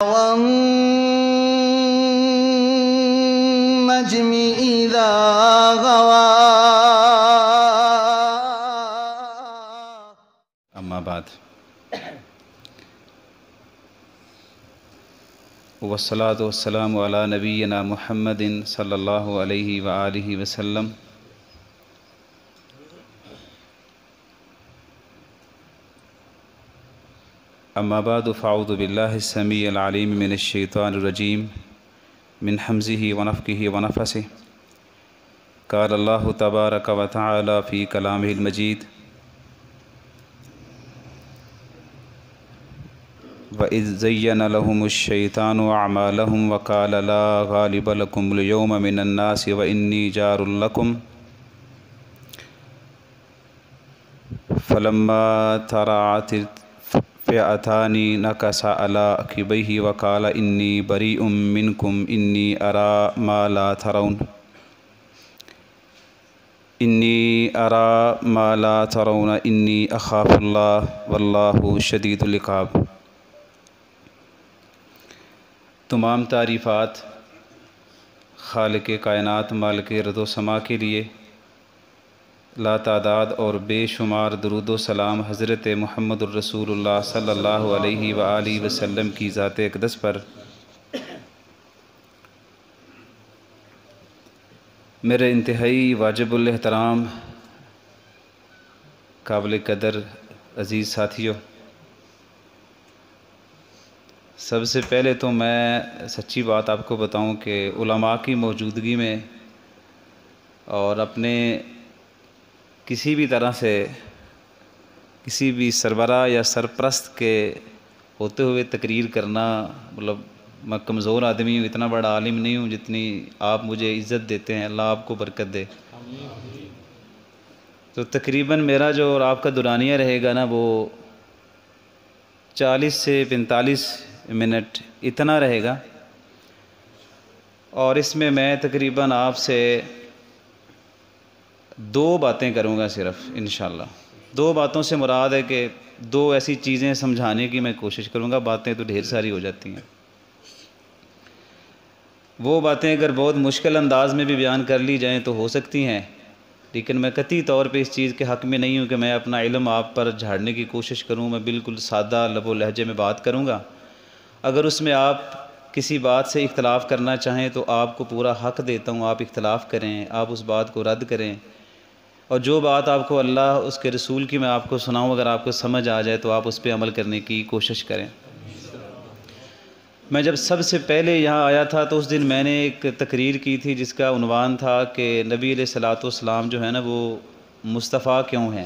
والنجم إذا غوى. اما بعد، والصلاة والسلام علی نبینا محمد صلی اللہ علیہ وآلہ وسلم. اما بعد، فاعوذ باللہ السمیع العلیم من الشیطان الرجیم من حمزہ ونفخہ ونفثہ. قال اللہ تبارک وتعالی فی کلامہ المجید: وَإِذْ زَيَّنَ لَهُمُ الشَّيْطَانُ أَعْمَالَهُمْ وَقَالَ لَا غَالِبَ لَكُمُ الْيَوْمَ مِنَ النَّاسِ وَإِنِّي جَارٌ لَكُمْ فَلَمَّا تَرَاءَتِ الْفِئَتَانِ نَكَصَ عَلَى عَقِبَيْهِ وَقَالَ إِنِّي بَرِيءٌ مِّنكُمْ إِنِّي أَرَى مَا لَا تَرَوْنَ إِنِّي أَخَافُ اللَّهَ وَاللَّهُ شَدِيدُ الْعِقَابِ. تمام تعریفات خالق کائنات مالک رد و سما کے لیے. لا تعداد اور بے شمار درود و سلام حضرت محمد الرسول اللہ صلی اللہ علیہ وآلہ وسلم کی ذات اقدس پر. میرے انتہائی واجب الاحترام قابل قدر عزیز ساتھیوں، سب سے پہلے تو میں سچی بات آپ کو بتاؤں کہ علماء کی موجودگی میں اور اپنے کسی بھی طرح سے کسی بھی سربراہ یا سرپرست کے ہوتے ہوئے تقریر کرنا، مطلب میں کمزور آدمی ہوں، اتنا بڑا عالم نہیں ہوں جتنی آپ مجھے عزت دیتے ہیں. اللہ آپ کو برکت دے. تو تقریباً میرا جو اور آپ کا دورانیہ رہے گا نا، وہ 40 سے 45 منٹ اتنا رہے گا. اور اس میں میں تقریباً آپ سے 2 باتیں کروں گا صرف انشاءاللہ. 2 باتوں سے مراد ہے کہ 2 ایسی چیزیں سمجھانے کی میں کوشش کروں گا. باتیں تو ڈھیر ساری ہو جاتی ہیں. وہ باتیں اگر بہت مشکل انداز میں بھی بیان کر لی جائیں تو ہو سکتی ہیں، لیکن میں قطعی طور پہ اس چیز کے حق میں نہیں ہوں کہ میں اپنا علم آپ پر جھاڑنے کی کوشش کروں. میں بالکل سادہ لب و لہجے میں بات کروں گا. اگر اس میں آپ کسی بات سے اختلاف کرنا چاہیں تو آپ کو پورا حق دیتا ہوں، آپ اختلاف کریں، آپ اس بات کو رد کریں. اور جو بات آپ کو اللہ اس کے رسول کی میں آپ کو سناؤں، اگر آپ کو سمجھ آ جائے تو آپ اس پہ عمل کرنے کی کوشش کریں. میں جب سب سے پہلے یہاں آیا تھا تو اس دن میں نے ایک تقریر کی تھی جس کا عنوان تھا کہ نبی علیہ الصلوۃ والسلام جو ہے نا وہ مصطفیٰ کیوں ہیں،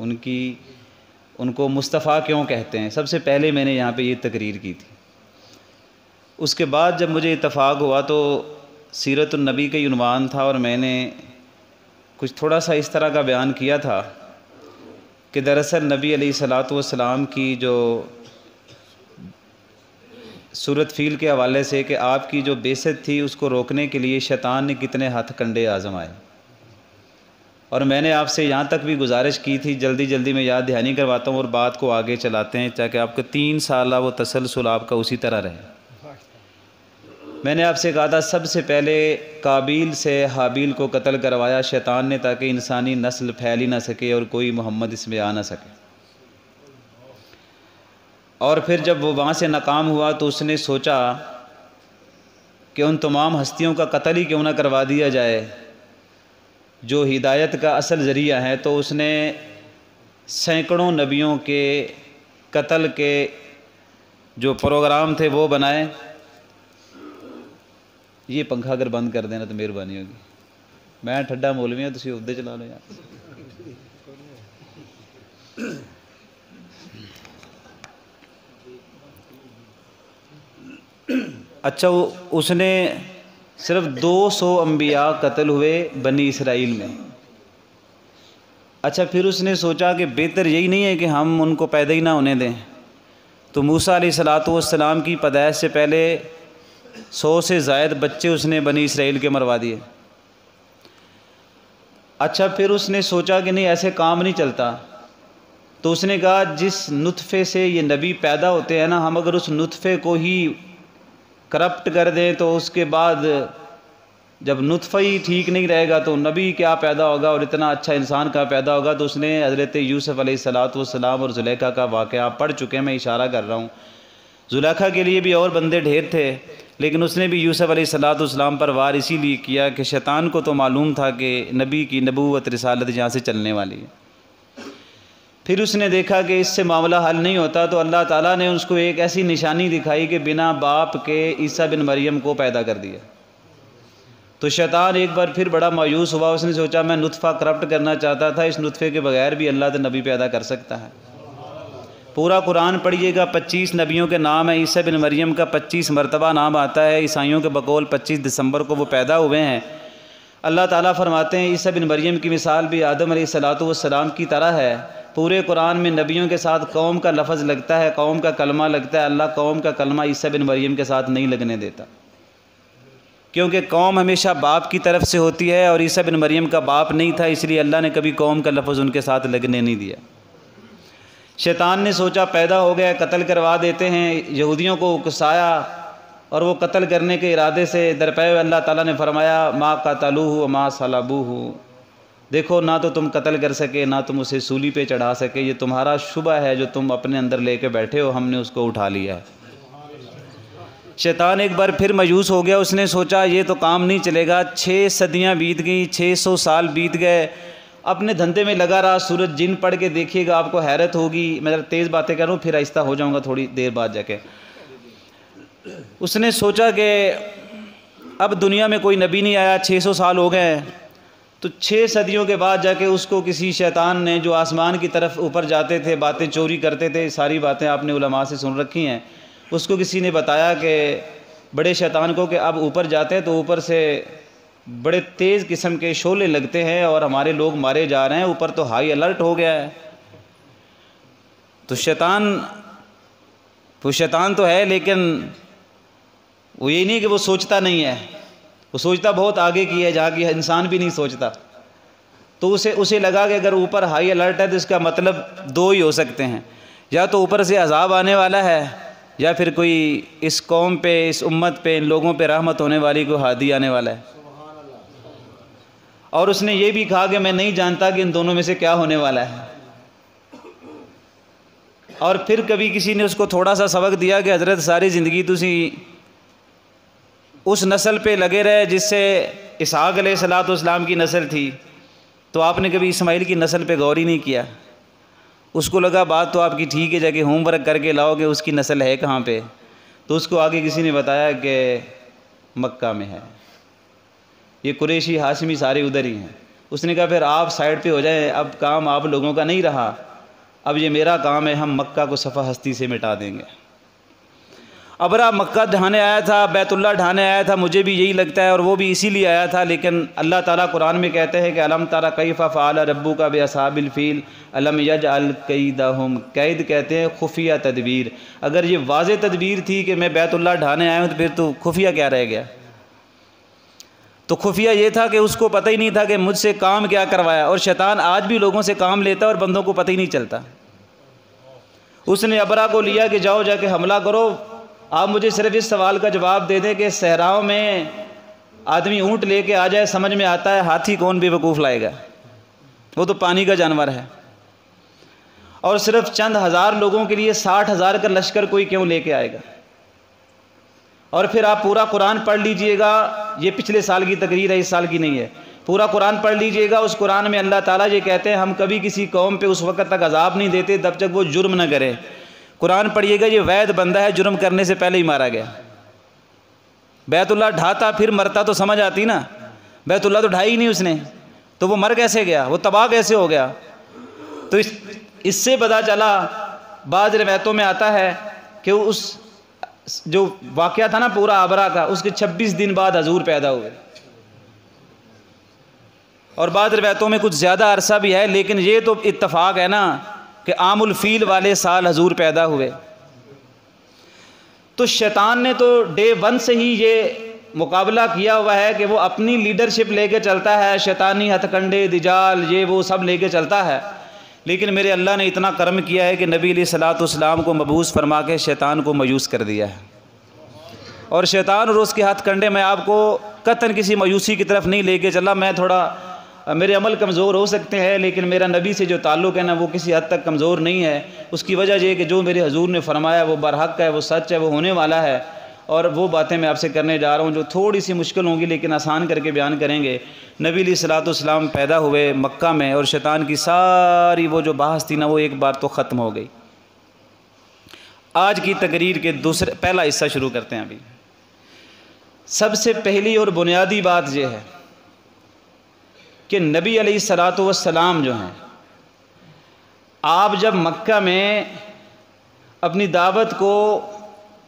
ان کو مصطفیٰ کیوں کہتے ہیں. سب سے پہلے میں نے یہاں پہ یہ تقریر کی تھی. اس کے بعد جب مجھے اتفاق ہوا تو سیرت النبی کا عنوان تھا، اور میں نے کچھ تھوڑا سا اس طرح کا بیان کیا تھا کہ دراصل نبی علیہ الصلوۃ والسلام کی جو صورت فیل کے حوالے سے کہ آپ کی جو بعثت تھی اس کو روکنے کے لیے شیطان نے کتنے ہاتھ کنڈے آزمائے. اور میں نے آپ سے یہاں تک بھی گزارش کی تھی، جلدی میں یاد دہانی کرواتا ہوں اور بات کو آگے چلاتے ہیں تاکہ آپ کو 3 سالہ وہ تسلسل آپ کا اسی طرح رہے. میں نے آپ سے کہا تھا سب سے پہلے قابیل سے حابیل کو قتل کروایا شیطان نے تاکہ انسانی نسل پھیل ہی نہ سکے اور کوئی محمد اس میں آ نہ سکے. اور پھر جب وہ وہاں سے ناکام ہوا تو اس نے سوچا کہ ان تمام ہستیوں کا قتل ہی کیوں نہ کروا دیا جائے جو ہدایت کا اصل ذریعہ ہے. تو اس نے سینکڑوں نبیوں کے قتل کے جو پروگرام تھے وہ بنائے. یہ پنکھا اگر بند کر دینا تو مہربانی ہوگی. میں ٹھڈا مولوی ہوں، تسی ادھر چلا لو یار. اچھا، اس نے صرف 200 انبیاء قتل ہوئے بنی اسرائیل میں. اچھا، پھر اس نے سوچا کہ بہتر یہی نہیں ہے کہ ہم ان کو پیدا ہی نہ ہونے دیں. تو موسیٰ علیہ السلام کی پیدائش سے پہلے 100 سے زائد بچے اس نے بنی اسرائیل کے مروا دیے. اچھا، پھر اس نے سوچا کہ نہیں ایسے کام نہیں چلتا، تو اس نے کہا جس نطفے سے یہ نبی پیدا ہوتے ہیں نا، ہم اگر اس نطفے کو ہی کرپٹ کر دیں تو اس کے بعد جب نطفہ ہی ٹھیک نہیں رہے گا تو نبی کیا پیدا ہوگا اور اتنا اچھا انسان کیا پیدا ہوگا۔ تو اس نے حضرت یوسف علیہ السلام اور زلیخا کا واقعہ آپ پڑھ چکے ہیں، میں اشارہ کر رہا ہوں۔ زلیخا کے لیے بھی اور بندے ڈھیر تھے، لیکن اس نے بھی یوسف علیہ السلام پر وار اسی لیے کیا کہ شیطان کو تو معلوم تھا کہ نبی کی نبوت رسالت یہاں سے چلنے والی ہے۔ پھر اس نے دیکھا کہ اس سے معاملہ حل نہیں ہوتا، تو اللہ تعالیٰ نے اس کو ایک ایسی نشانی دکھائی کہ بنا باپ کے عیسیٰ بن مریم کو پیدا کر دیا۔ تو شیطان ایک بار پھر بڑا مایوس ہوا، اس نے سوچا میں نطفہ کرپٹ کرنا چاہتا تھا، اس نطفے کے بغیر بھی اللہ تو نبی پیدا کر سکتا ہے۔ پورا قرآن پڑھیے گا، 25 نبیوں کے نام ہیں، عیسیٰ بن مریم کا 25 مرتبہ نام آتا ہے، عیسائیوں کے بقول 25 دسمبر کو وہ پیدا ہوئے ہیں۔ اللہ تعالیٰ فرماتے ہیں عیسیٰ بن مریم کی مثال بھی آدم علیہ السلام کی طرح ہے۔ پورے قرآن میں نبیوں کے ساتھ قوم کا لفظ لگتا ہے، قوم کا کلمہ لگتا ہے، اللہ قوم کا کلمہ عیسیٰ بن مریم کے ساتھ نہیں لگنے دیتا، کیونکہ قوم ہمیشہ باپ کی طرف سے ہوتی ہے اور عیسیٰ بن مریم کا باپ نہیں تھا، اس لیے اللہ نے کبھی قوم کا لفظ ان کے ساتھ لگنے نہیں دیا۔ شیطان نے سوچا پیدا ہو گیا، قتل کروا دیتے ہیں، یہودیوں کو اکسایا اور وہ قتل کرنے کے ارادے سے درپے ہوئے اللہ تعالیٰ نے فرمایا ما قتلوہ وما صلبوہ، دیکھو نہ تو تم قتل کر سکے نہ تم اسے سولی پہ چڑھا سکے، یہ تمہارا شبہ ہے جو تم اپنے اندر لے کے بیٹھے ہو، ہم نے اس کو اٹھا لیا ہے۔ شیطان ایک بار پھر مایوس ہو گیا، اس نے سوچا یہ تو کام نہیں چلے گا، 6 صدیاں بیت گئیں، 600 سال بیت گئے، اپنے دھندے میں لگا رہا۔ سورج جن پڑھ کے دیکھیے گا آپ کو حیرت ہوگی، میں تیز باتیں کر رہا ہوں پھر آہستہ ہو جاؤں گا تھوڑی دیر بعد جا کے۔ اس نے سوچا کہ اب دنیا میں کوئی نبی نہیں آیا، 600 سال ہو گئے، تو 6 صدیوں کے بعد جا کے اس کو کسی شیطان نے جو آسمان کی طرف اوپر جاتے تھے، باتیں چوری کرتے تھے، ساری باتیں آپ نے علماء سے سن رکھی ہیں، اس کو کسی نے بتایا کہ بڑے شیطان کو کہ اب اوپر جاتے ہیں تو اوپر سے بڑے تیز قسم کے شعلے لگتے ہیں اور ہمارے لوگ مارے جا رہے ہیں، اوپر تو ہائی الرٹ ہو گیا ہے۔ تو شیطان تو ہے، لیکن وہ یہ نہیں کہ وہ سوچتا نہیں ہے، وہ سوچتا بہت آگے کی ہے جہاں کی انسان بھی نہیں سوچتا۔ تو اسے لگا کہ اگر اوپر ہائی الرٹ ہے تو اس کا مطلب 2 ہی ہو سکتے ہیں، یا تو اوپر سے عذاب آنے والا ہے یا پھر کوئی اس قوم پہ، اس امت پہ، ان لوگوں پہ رحمت ہونے والی کو ہادی آنے والا ہے۔ اور اس نے یہ بھی کہا کہ میں نہیں جانتا کہ ان دونوں میں سے کیا ہونے والا ہے۔ اور پھر کبھی کسی نے اس کو تھوڑا سا سبق دیا کہ حضرت ساری زندگی تسی اس نسل پہ لگے رہے جس سے اسحاق علیہ السلام کی نسل تھی، تو آپ نے کبھی اسماعیل کی نسل پہ غور ہی نہیں کیا۔ اس کو لگا بات تو آپ کی ٹھیک ہے، جا کے ہوم ورک کر کے لاؤ کہ اس کی نسل ہے کہاں پہ، تو اس کو آگے کسی نے بتایا کہ مکہ میں ہے، یہ قریشی ہاشمی سارے ادھر ہی ہیں۔ اس نے کہا پھر آپ سائڈ پہ ہو جائیں، اب کام آپ لوگوں کا نہیں رہا، اب یہ میرا کام ہے، ہم مکہ کو صفحہ ہستی سے مٹا دیں گے۔ ابرا مکہ ڈھانے آیا تھا، بیت اللہ ڈھانے آیا تھا، مجھے بھی یہی لگتا ہے، اور وہ بھی اسی لیے آیا تھا، لیکن اللہ تعالیٰ قرآن میں کہتے ہیں کہ الم تری کیف فعل ربک باصحاب الفیل الم یجعل کیدہم، قید کہتے ہیں خفیہ تدبیر۔ اگر یہ واضح تدبیر تھی کہ میں بیت اللہ ڈھانے آیا ہوں تو پھر تو خفیہ کیا رہ گیا؟ تو خفیہ یہ تھا کہ اس کو پتہ ہی نہیں تھا کہ مجھ سے کام کیا کروایا، اور شیطان آج بھی لوگوں سے کام لیتا ہے اور بندوں کو پتہ ہی نہیں چلتا۔ اس نے ابرا کو لیا کہ جاؤ جا کے حملہ کرو، آپ مجھے صرف اس سوال کا جواب دے دیں کہ صحراؤں میں آدمی اونٹ لے کے آ جائے، سمجھ میں آتا ہے ہاتھی کون بے وقوف لائے گا، وہ تو پانی کا جانور ہے، اور صرف چند ہزار لوگوں کے لیے 60,000 کا لشکر کوئی کیوں لے کے آئے گا؟ اور پھر آپ پورا قرآن پڑھ لیجئے گا، یہ پچھلے سال کی تقریر ہے، اس سال کی نہیں ہے، پورا قرآن پڑھ لیجئے گا، اس قرآن میں اللہ تعالیٰ یہ کہتے ہیں ہم کبھی کسی قوم پہ اس وقت تک عذاب نہیں دیتے جب تک وہ جرم نہ کرے۔ قرآن پڑھیے گا، یہ وید بندہ ہے، جرم کرنے سے پہلے ہی مارا گیا۔ بیت اللہ ڈھاتا پھر مرتا تو سمجھ آتی نا، بیت اللہ تو ڈھائی ہی نہیں اس نے، تو وہ مر کیسے گیا، وہ تباہ کیسے ہو گیا؟ تو اس سے پتہ چلا، بعض روایتوں میں آتا ہے کہ اس جو واقعہ تھا نا پورا ابرا کا، اس کے 26 دن بعد حضور پیدا ہوئے، اور بعض روایتوں میں کچھ زیادہ عرصہ بھی ہے، لیکن یہ تو اتفاق ہے نا کہ عام الفیل والے سال حضور پیدا ہوئے۔ تو شیطان نے تو ڈے 1 سے ہی یہ مقابلہ کیا ہوا ہے کہ وہ اپنی لیڈرشپ لے کے چلتا ہے، شیطانی ہتھ کنڈے دجال یہ وہ سب لے کے چلتا ہے، لیکن میرے اللہ نے اتنا کرم کیا ہے کہ نبی علیہ الصلوۃ والسلام کو مبعوث فرما کے شیطان کو مایوس کر دیا ہے. اور شیطان اور اس کے ہاتھ کنڈے میں آپ کو قطعاً کسی مایوسی کی طرف نہیں لے کے چلا. میں تھوڑا میرے عمل کمزور ہو سکتے ہیں لیکن میرا نبی سے جو تعلق ہے نا وہ کسی حد تک کمزور نہیں ہے. اس کی وجہ یہ ہے کہ جو میرے حضور نے فرمایا وہ برحق ہے, وہ سچ ہے, وہ ہونے والا ہے. اور وہ باتیں میں آپ سے کرنے جا رہا ہوں جو تھوڑی سی مشکل ہوں گی لیکن آسان کر کے بیان کریں گے. نبی علیہ الصلوۃ والسلام پیدا ہوئے مکہ میں اور شیطان کی ساری وہ جو بحث تھی نا وہ ایک بار تو ختم ہو گئی. آج کی تقریر کے پہلا حصہ شروع کرتے ہیں. ابھی سب سے پہلی اور بنیادی بات یہ ہے کہ نبی علیہ الصلوۃ والسلام جو ہیں, آپ جب مکہ میں اپنی دعوت کو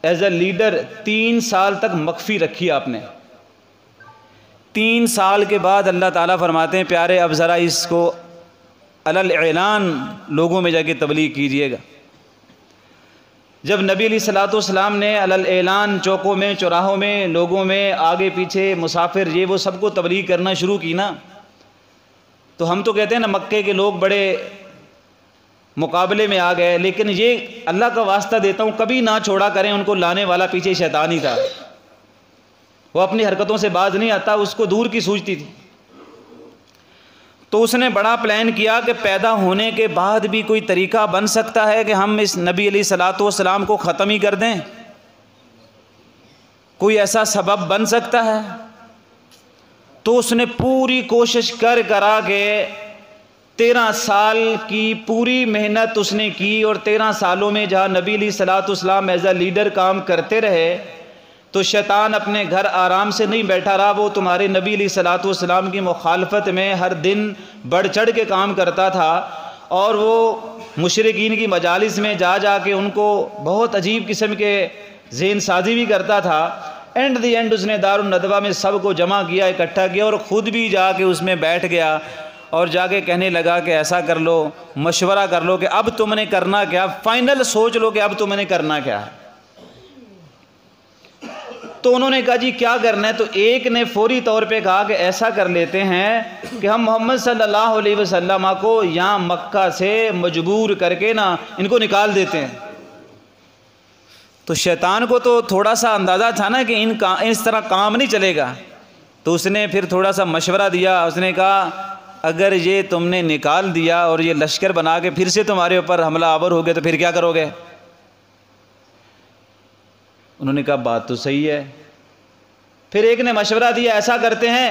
ایز اے لیڈر 3 سال تک مخفی رکھی آپ نے. 3 سال کے بعد اللہ تعالیٰ فرماتے ہیں پیارے اب ذرا اس کو علی الاعلان لوگوں میں جا کے تبلیغ کیجئے گا. جب نبی علیہ الصلوۃ والسلام نے علی الاعلان چوکوں میں, چوراہوں میں, لوگوں میں, آگے پیچھے, مسافر یہ وہ سب کو تبلیغ کرنا شروع کی نا, تو ہم تو کہتے ہیں نا مکے کے لوگ بڑے مقابلے میں آ گئے, لیکن یہ اللہ کا واسطہ دیتا ہوں کبھی نہ چھوڑا کریں, ان کو لانے والا پیچھے شیطان ہی تھا. وہ اپنی حرکتوں سے باز نہیں آتا, اس کو دور کی سوچتی تھی. تو اس نے بڑا پلان کیا کہ پیدا ہونے کے بعد بھی کوئی طریقہ بن سکتا ہے کہ ہم اس نبی علیہ الصلوۃ والسلام کو ختم ہی کر دیں, کوئی ایسا سبب بن سکتا ہے. تو اس نے پوری کوشش کرا کے 13 سال کی پوری محنت اس نے کی, اور 13 سالوں میں جہاں نبی علیہ الصلوۃ والسلام ایز اے لیڈر کام کرتے رہے تو شیطان اپنے گھر آرام سے نہیں بیٹھا رہا. وہ تمہارے نبی علیہ الصلوۃ والسلام کی مخالفت میں ہر دن بڑھ چڑھ کے کام کرتا تھا, اور وہ مشرکین کی مجالس میں جا کے ان کو بہت عجیب قسم کے ذہن سازی بھی کرتا تھا. اینڈ دی اینڈ اس نے دار الندوہ میں سب کو جمع کیا, اکٹھا کیا, اور خود بھی جا کے اس میں بیٹھ گیا اور جا کے کہنے لگا کہ ایسا کر لو, مشورہ کر لو کہ اب تم نے کرنا کیا, فائنل سوچ لو کہ اب تم نے کرنا کیا ہے. تو انہوں نے کہا جی کیا کرنا ہے. تو ایک نے فوری طور پہ کہا کہ ایسا کر لیتے ہیں کہ ہم محمد صلی اللہ علیہ وسلم کو یہاں مکہ سے مجبور کر کے نا ان کو نکال دیتے ہیں. تو شیطان کو تو تھوڑا سا اندازہ تھا نا کہ اس طرح کام نہیں چلے گا. تو اس نے پھر تھوڑا سا مشورہ دیا. اس نے کہا اگر یہ تم نے نکال دیا اور یہ لشکر بنا کے پھر سے تمہارے اوپر حملہ آور ہو گئے تو پھر کیا کرو گے. انہوں نے کہا بات تو صحیح ہے. پھر ایک نے مشورہ دیا ایسا کرتے ہیں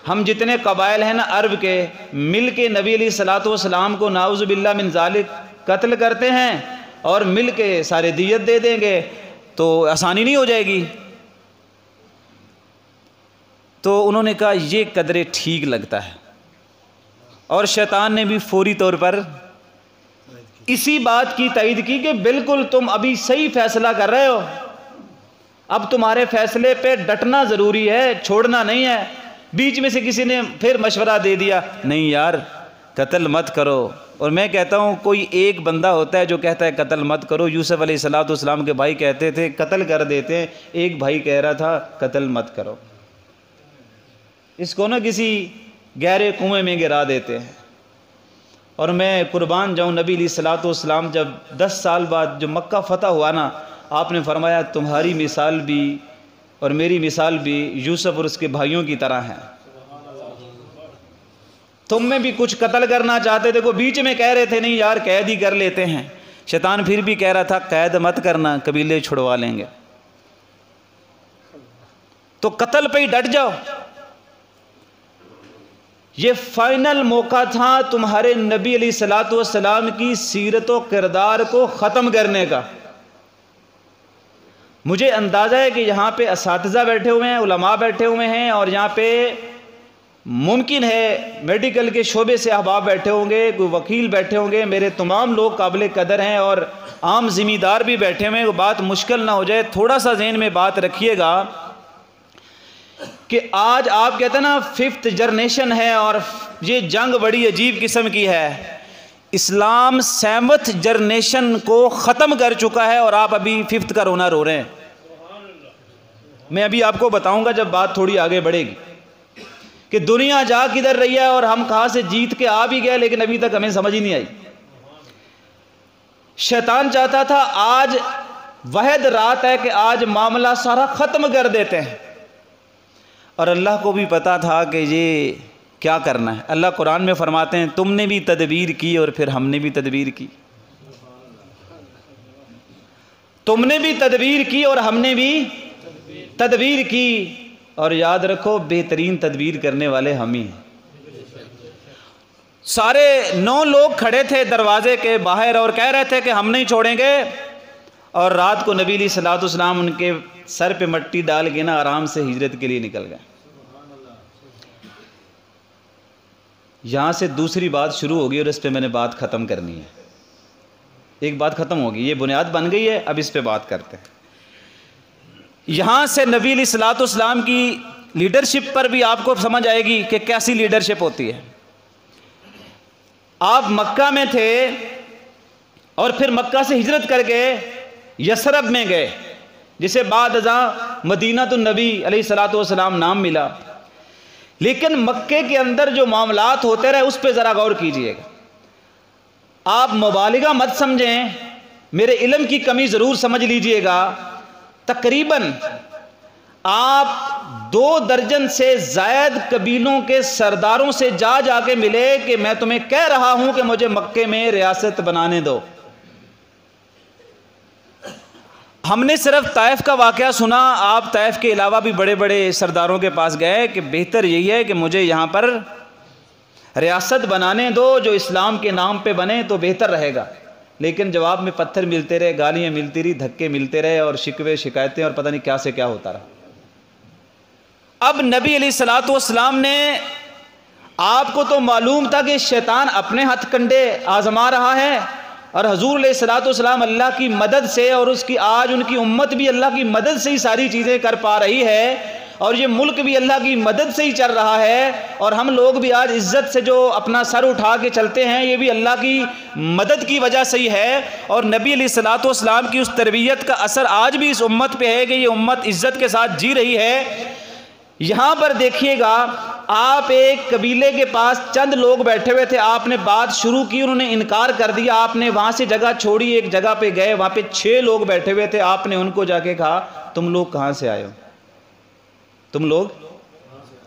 ہم جتنے قبائل ہیں نا عرب کے مل کے نبی علیہ الصلوۃ والسلام کو نعوذ باللہ من ذالک قتل کرتے ہیں اور مل کے سارے دیت دے دیں گے تو آسانی نہیں ہو جائے گی. تو انہوں نے کہا یہ قدرے ٹھیک لگتا ہے, اور شیطان نے بھی فوری طور پر اسی بات کی تائید کی کہ بالکل تم ابھی صحیح فیصلہ کر رہے ہو, اب تمہارے فیصلے پہ ڈٹنا ضروری ہے, چھوڑنا نہیں ہے. بیچ میں سے کسی نے پھر مشورہ دے دیا نہیں یار قتل مت کرو. اور میں کہتا ہوں کوئی ایک بندہ ہوتا ہے جو کہتا ہے قتل مت کرو. یوسف علیہ الصلوۃ والسلام کے بھائی کہتے تھے قتل کر دیتے ہیں, ایک بھائی کہہ رہا تھا قتل مت کرو. اس کو نا کسی گہرے کنویں میں گرا دیتے ہیں. اور میں قربان جاؤں نبی علیہ الصلوۃ والسلام جب 10 سال بعد جو مکہ فتح ہوا نا, آپ نے فرمایا تمہاری مثال بھی اور میری مثال بھی یوسف اور اس کے بھائیوں کی طرح ہے. تم میں بھی کچھ قتل کرنا چاہتے تھے, کو بیچ میں کہہ رہے تھے نہیں یار قید ہی کر لیتے ہیں. شیطان پھر بھی کہہ رہا تھا قید مت کرنا, قبیلے چھڑوا لیں گے. تو قتل پہ ہی ڈٹ جاؤ. یہ فائنل موقع تھا تمہارے نبی علیہ الصلوۃ والسلام کی سیرت و کردار کو ختم کرنے کا. مجھے اندازہ ہے کہ یہاں پہ اساتذہ بیٹھے ہوئے ہیں, علماء بیٹھے ہوئے ہیں, اور یہاں پہ ممکن ہے میڈیکل کے شعبے سے احباب بیٹھے ہوں گے, کوئی وکیل بیٹھے ہوں گے. میرے تمام لوگ قابل قدر ہیں اور عام ذمہ دار بھی بیٹھے ہوئے ہیں. وہ بات مشکل نہ ہو جائے, تھوڑا سا ذہن میں بات رکھیے گا کہ آج آپ کہتے ہیں نا 5th جنریشن ہے اور یہ جنگ بڑی عجیب قسم کی ہے. اسلام 7th جنریشن کو ختم کر چکا ہے اور آپ ابھی 5th کا رونا رو رہے ہیں. میں ابھی آپ کو بتاؤں گا جب بات تھوڑی آگے بڑھے گی کہ کہ دنیا جا کدھر رہی ہے اور ہم کہاں سے جیت کے آ بھی گئے لیکن ابھی تک ہمیں سمجھ ہی نہیں آئی۔ شیطان چاہتا تھا آج واحد رات ہے کہ آج معاملہ سارا ختم کر دیتے ہیں، اور اللہ کو بھی پتا تھا کہ یہ کیا کرنا ہے۔ اللہ قرآن میں فرماتے ہیں تم نے بھی تدبیر کی اور پھر ہم نے بھی تدبیر کی، تم نے بھی تدبیر کی اور ہم نے بھی تدبیر کی، اور یاد رکھو بہترین تدبیر کرنے والے ہم ہی ہیں۔ سارے 9 لوگ کھڑے تھے دروازے کے باہر اور کہہ رہے تھے کہ ہم نہیں چھوڑیں گے، اور رات کو نبی علیہ الصلوۃ والسلام ان کے سر پہ مٹی ڈال کے نا آرام سے ہجرت کے لیے نکل گئے۔ یہاں سے دوسری بات شروع ہوگی اور اس پہ میں نے بات ختم کرنی ہے۔ ایک بات ختم ہوگی، یہ بنیاد بن گئی ہے، اب اس پہ بات کرتے ہیں۔ یہاں سے نبی علیہ الصلوۃ والسلام کی لیڈرشپ پر بھی آپ کو سمجھ آئے گی کہ کیسی لیڈرشپ ہوتی ہے۔ آپ مکہ میں تھے اور پھر مکہ سے ہجرت کر کے یثرب میں گئے، جسے بعد ازاں مدینہ النبی علیہ الصلوۃ والسلام نام ملا، لیکن مکے کے اندر جو معاملات ہوتے رہے اس پہ ذرا غور کیجئے گا۔ آپ مبالغہ مت سمجھیں، میرے علم کی کمی ضرور سمجھ لیجئے گا، تقریباً آپ 2 درجن سے زائد قبیلوں کے سرداروں سے جا کے ملے کہ میں تمہیں کہہ رہا ہوں کہ مجھے مکے میں ریاست بنانے دو۔ ہم نے صرف طائف کا واقعہ سنا، آپ طائف کے علاوہ بھی بڑے بڑے سرداروں کے پاس گئے کہ بہتر یہی ہے کہ مجھے یہاں پر ریاست بنانے دو، جو اسلام کے نام پہ بنے تو بہتر رہے گا، لیکن جواب میں پتھر ملتے رہے، گالیاں ملتی رہی، دھکے ملتے رہے، اور شکوے شکایتیں اور پتہ نہیں کیا سے کیا ہوتا رہا۔ اب نبی علیہ الصلوۃ والسلام نے، آپ کو تو معلوم تھا کہ شیطان اپنے ہتھ کنڈے آزما رہا ہے، اور حضور علیہ الصلوۃ والسلام اللہ کی مدد سے، اور اس کی آج ان کی امت بھی اللہ کی مدد سے ہی ساری چیزیں کر پا رہی ہے، اور یہ ملک بھی اللہ کی مدد سے ہی چل رہا ہے، اور ہم لوگ بھی آج عزت سے جو اپنا سر اٹھا کے چلتے ہیں یہ بھی اللہ کی مدد کی وجہ سے ہی ہے، اور نبی علیہ الصلوۃ والسلام کی اس تربیت کا اثر آج بھی اس امت پہ ہے کہ یہ امت عزت کے ساتھ جی رہی ہے۔ یہاں پر دیکھیے گا، آپ ایک قبیلے کے پاس چند لوگ بیٹھے ہوئے تھے، آپ نے بات شروع کی، انہوں نے انکار کر دیا، آپ نے وہاں سے جگہ چھوڑی، ایک جگہ پہ گئے، وہاں پہ 6 لوگ بیٹھے ہوئے تھے، آپ نے ان کو جا کے کہا تم لوگ کہاں سے آئے ہو؟ تم لوگ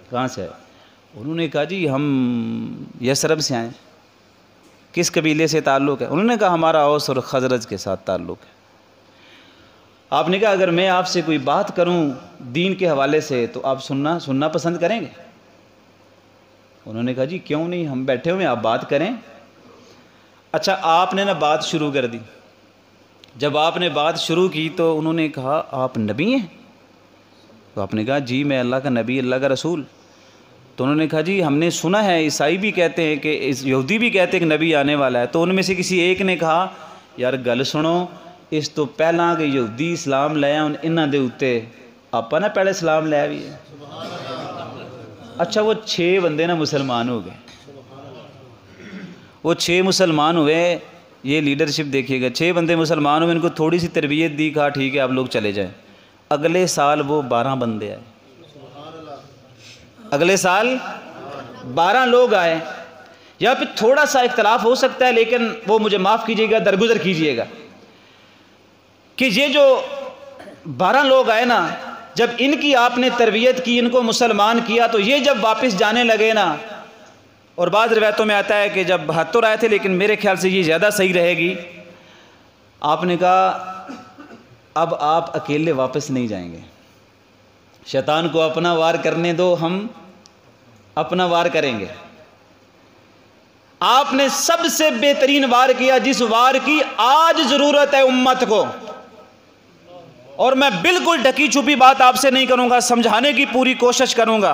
کہاں سے آئے؟ انہوں نے کہا جی ہم یثرب سے آئے۔ کس قبیلے سے تعلق ہے؟ انہوں نے کہا ہمارا اوس اور خزرج کے ساتھ تعلق ہے۔ آپ نے کہا اگر میں آپ سے کوئی بات کروں دین کے حوالے سے تو آپ سننا پسند کریں گے؟ انہوں نے کہا جی کیوں نہیں، ہم بیٹھے ہوئے ہیں، آپ بات کریں۔ اچھا، آپ نے نا بات شروع کر دی۔ جب آپ نے بات شروع کی تو انہوں نے کہا آپ نبی ہیں؟ تو آپ نے کہا جی میں اللہ کا نبی، اللہ کا رسول۔ تو انہوں نے کہا جی ہم نے سنا ہے عیسائی بھی کہتے ہیں کہ یہودی بھی کہتے ہیں کہ نبی آنے والا ہے۔ تو ان میں سے کسی ایک نے کہا یار گل سنو، اس تو پہلا کہ یہودی اسلام لے آن انہاں دے اوتے آپا نا پہلے اسلام لے بھی ہے۔ اچھا وہ 6 بندے نا مسلمان ہو گئے، وہ 6 مسلمان ہوئے، یہ لیڈرشپ دیکھیے گا، 6 بندے مسلمان ہوئے، ان کو تھوڑی سی تربیت دی، کہا ٹھیک ہے آپ لوگ چلے جائیں۔ اگلے سال وہ 12 بندے آئے، اگلے سال 12 لوگ آئے۔ یہاں پہ تھوڑا سا اختلاف ہو سکتا ہے لیکن وہ مجھے معاف کیجیے گا، درگزر کیجیے گا کہ یہ جو 12 لوگ آئے نا، جب ان کی آپ نے تربیت کی، ان کو مسلمان کیا، تو یہ جب واپس جانے لگے نا، اور بعض روایتوں میں آتا ہے کہ جب 72 آئے تھے لیکن میرے خیال سے یہ زیادہ صحیح رہے گی، آپ نے کہا اب آپ اکیلے واپس نہیں جائیں گے، شیطان کو اپنا وار کرنے دو، ہم اپنا وار کریں گے۔ آپ نے سب سے بہترین وار کیا جس وار کی آج ضرورت ہے امت کو، اور میں بالکل ڈھکی چھپی بات آپ سے نہیں کروں گا، سمجھانے کی پوری کوشش کروں گا۔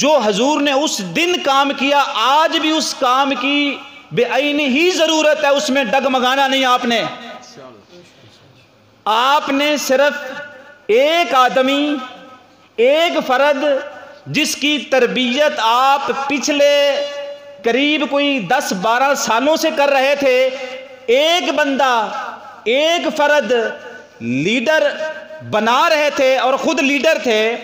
جو حضور نے اس دن کام کیا آج بھی اس کام کی بے عین ہی ضرورت ہے، اس میں ڈگمگانا نہیں۔ آپ نے صرف ایک آدمی، ایک فرد جس کی تربیت آپ پچھلے قریب کوئی 10-12 سالوں سے کر رہے تھے، ایک بندہ، ایک فرد لیڈر بنا رہے تھے اور خود لیڈر تھے،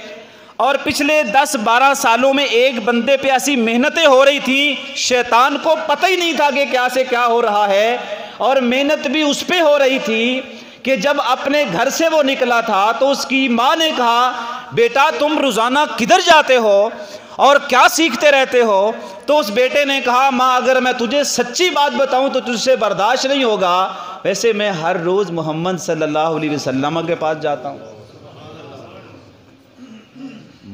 اور پچھلے 10-12 سالوں میں ایک بندے پہ ایسی محنتیں ہو رہی تھیں، شیطان کو پتہ ہی نہیں تھا کہ کیا سے کیا ہو رہا ہے، اور محنت بھی اس پہ ہو رہی تھی کہ جب اپنے گھر سے وہ نکلا تھا تو اس کی ماں نے کہا بیٹا تم روزانہ کدھر جاتے ہو اور کیا سیکھتے رہتے ہو؟ تو اس بیٹے نے کہا ماں اگر میں تجھے سچی بات بتاؤں تو تجھ سے برداشت نہیں ہوگا، ویسے میں ہر روز محمد صلی اللہ علیہ وسلم کے پاس جاتا ہوں۔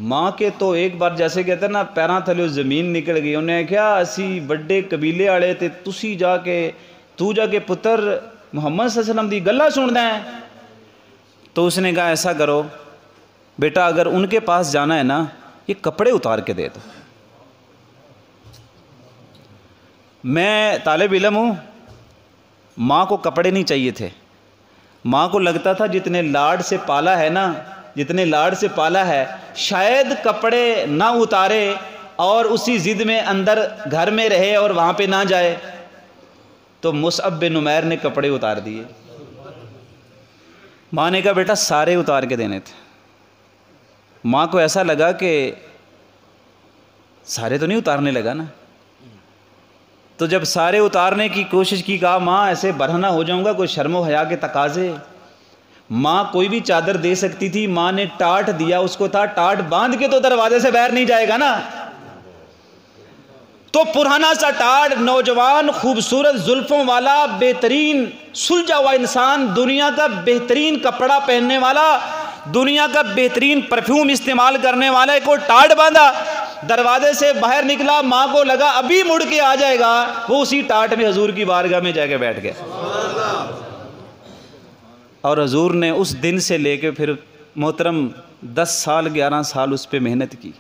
ماں کے تو ایک بار جیسے کہتے ہیں نا پیراں تھلے زمین نکل گئی، انہیں کیا اسی بڑے قبیلے والے تے تسی جا کے پتر محمد صلی اللہ علیہ وسلم دی گلا سننا ہے؟ تو اس نے کہا ایسا کرو بیٹا اگر ان کے پاس جانا ہے نا یہ کپڑے اتار کے دے دو۔ میں طالب علم ہوں، ماں کو کپڑے نہیں چاہیے تھے، ماں کو لگتا تھا جتنے لاڈ سے پالا ہے نا، جتنے لاڈ سے پالا ہے شاید کپڑے نہ اتارے اور اسی ضد میں اندر گھر میں رہے اور وہاں پہ نہ جائے، تو مصعب بن عمیر نے کپڑے اتار دیے۔ ماں نے کہا بیٹا سارے اتار کے دینے تھے۔ ماں کو ایسا لگا کہ سارے تو نہیں اتارنے لگا نا، تو جب سارے اتارنے کی کوشش کی کہا ماں ایسے برہنہ ہو جاؤں گا، کوئی شرم و حیا کے تقاضے۔ ماں کوئی بھی چادر دے سکتی تھی، ماں نے ٹاٹ دیا، اس کو تھا ٹاٹ باندھ کے تو دروازے سے باہر نہیں جائے گا نا، تو پرانا سا ٹاٹ، نوجوان خوبصورت زلفوں والا بہترین سلجھا ہوا انسان، دنیا کا بہترین کپڑا پہننے والا، دنیا کا بہترین پرفیوم استعمال کرنے والا ایک اور ٹاٹ باندھا، دروازے سے باہر نکلا، ماں کو لگا ابھی مڑ کے آ جائے گا، وہ اسی ٹاٹ میں حضور کی بارگاہ میں جا کے بیٹھ گئے۔ اور حضور نے اس دن سے لے کے پھر محترم 10 سال 11 سال اس پہ محنت کی،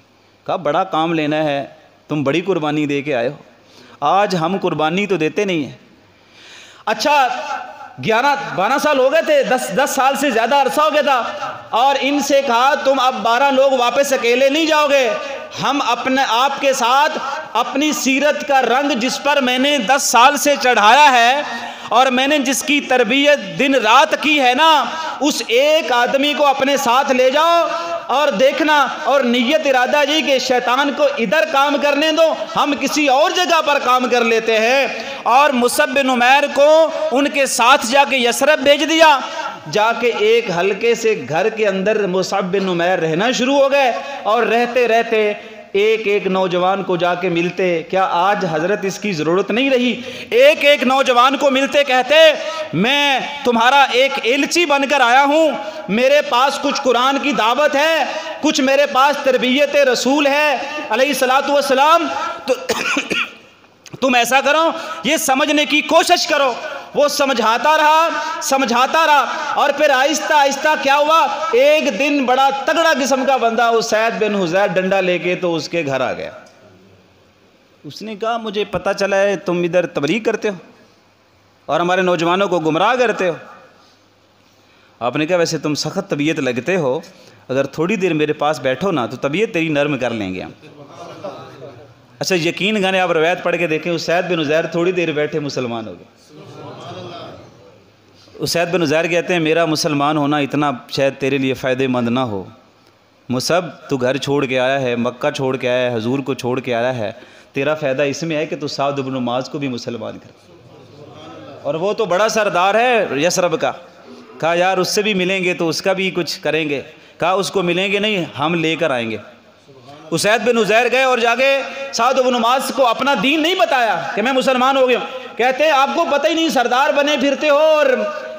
کہا بڑا کام لینا ہے، تم بڑی قربانی دے کے آئے ہو، آج ہم قربانی تو دیتے نہیں ہیں۔ اچھا 11-12 سال ہو گئے تھے، 10 سال سے زیادہ عرصہ ہو گیا تھا، اور ان سے کہا تم اب 12 لوگ واپس اکیلے نہیں جاؤ گے، ہم اپنے آپ کے ساتھ اپنی سیرت کا رنگ جس پر میں نے 10 سال سے چڑھایا ہے اور میں نے جس کی تربیت دن رات کی ہے نا، اس ایک آدمی کو اپنے ساتھ لے جاؤ اور دیکھنا، اور نیت ارادہ جی کہ شیطان کو ادھر کام کرنے دو، ہم کسی اور جگہ پر کام کر لیتے ہیں۔ اور مصعب بن عمیر کو ان کے ساتھ جا کے یثرب بھیج دیا، جا کے ایک ہلکے سے گھر کے اندر مصعب بن عمیر رہنا شروع ہو گئے، اور رہتے رہتے ایک ایک نوجوان کو جا کے ملتے، کیا آج حضرت اس کی ضرورت نہیں رہی، ایک ایک نوجوان کو ملتے کہتے میں تمہارا ایک ایلچی بن کر آیا ہوں، میرے پاس کچھ قرآن کی دعوت ہے، کچھ میرے پاس تربیت رسول ہے علیہ الصلوۃ والسلام، تو تم ایسا کرو یہ سمجھنے کی کوشش کرو۔ وہ سمجھاتا رہا، اور پھر آہستہ آہستہ کیا ہوا، ایک دن بڑا تگڑا قسم کا بندہ اسید بن حضیر ڈنڈا لے کے تو اس کے گھر آ گیا۔ اس نے کہا مجھے پتہ چلا ہے تم ادھر تبلیغ کرتے ہو اور ہمارے نوجوانوں کو گمراہ کرتے ہو۔ آپ نے کہا ویسے تم سخت طبیعت لگتے ہو، اگر تھوڑی دیر میرے پاس بیٹھو نا تو طبیعت تیری نرم کر لیں گے ہم۔ اچھا یقین گانے آپ روایت پڑھ کے دیکھیں، اسید بن حضیر تھوڑی دیر بیٹھے مسلمان ہو گئے۔ اسید بن حضیر کہتے ہیں میرا مسلمان ہونا اتنا شاید تیرے لیے فائدہ مند نہ ہو، مصعب تو گھر چھوڑ کے آیا ہے، مکہ چھوڑ کے آیا ہے، حضور کو چھوڑ کے آیا ہے، تیرا فائدہ اس میں ہے کہ تو سعد بن معاذ کو بھی مسلمان کر، اور وہ تو بڑا سردار ہے یثرب کا۔ کہا یار اس سے بھی ملیں گے تو اس کا بھی کچھ کریں گے، کہا اس کو ملیں گے نہیں، ہم لے کر آئیں گے۔ اسید بن حضیر گئے اور جا کے سعد بن معاذ کو اپنا دین نہیں بتایا کہ میں مسلمان ہو گیا ہوں، کہتے ہیں آپ کو پتہ ہی نہیں، سردار بنے پھرتے ہو اور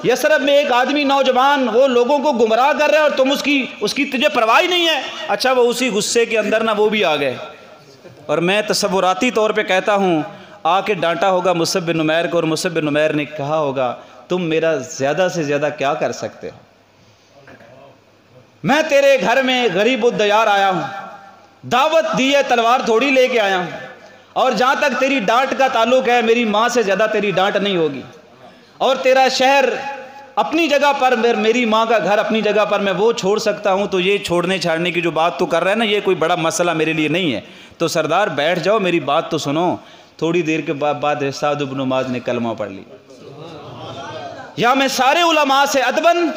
یثرب میں ایک آدمی نوجوان وہ لوگوں کو گمراہ کر رہے ہیں اور تم اس کی تجھے پرواہ ہی نہیں ہے۔ اچھا وہ اسی غصے کے اندر نا وہ بھی آ گئے، اور میں تصوراتی طور پہ کہتا ہوں آ کے ڈانٹا ہوگا مصعب بن عمیر کو، اور مصعب بن عمیر نے کہا ہوگا تم میرا زیادہ سے زیادہ کیا کر سکتے ہو، میں تیرے گھر میں غریب الدیار آیا ہوں، دعوت دی ہے، تلوار تھوڑی لے کے آیا ہوں، اور جہاں تک تیری ڈانٹ کا تعلق ہے میری ماں سے زیادہ تیری ڈانٹ نہیں ہوگی، اور تیرا شہر اپنی جگہ پر، میری ماں کا گھر اپنی جگہ پر میں وہ چھوڑ سکتا ہوں، تو یہ چھوڑنے چھاڑنے کی جو بات تو کر رہا ہے نا یہ کوئی بڑا مسئلہ میرے لیے نہیں ہے، تو سردار بیٹھ جاؤ میری بات تو سنو۔ تھوڑی دیر کے بعد سعد بن معاذ نے کلمہ پڑھ لی۔ یا میں سارے علماء سے ادباً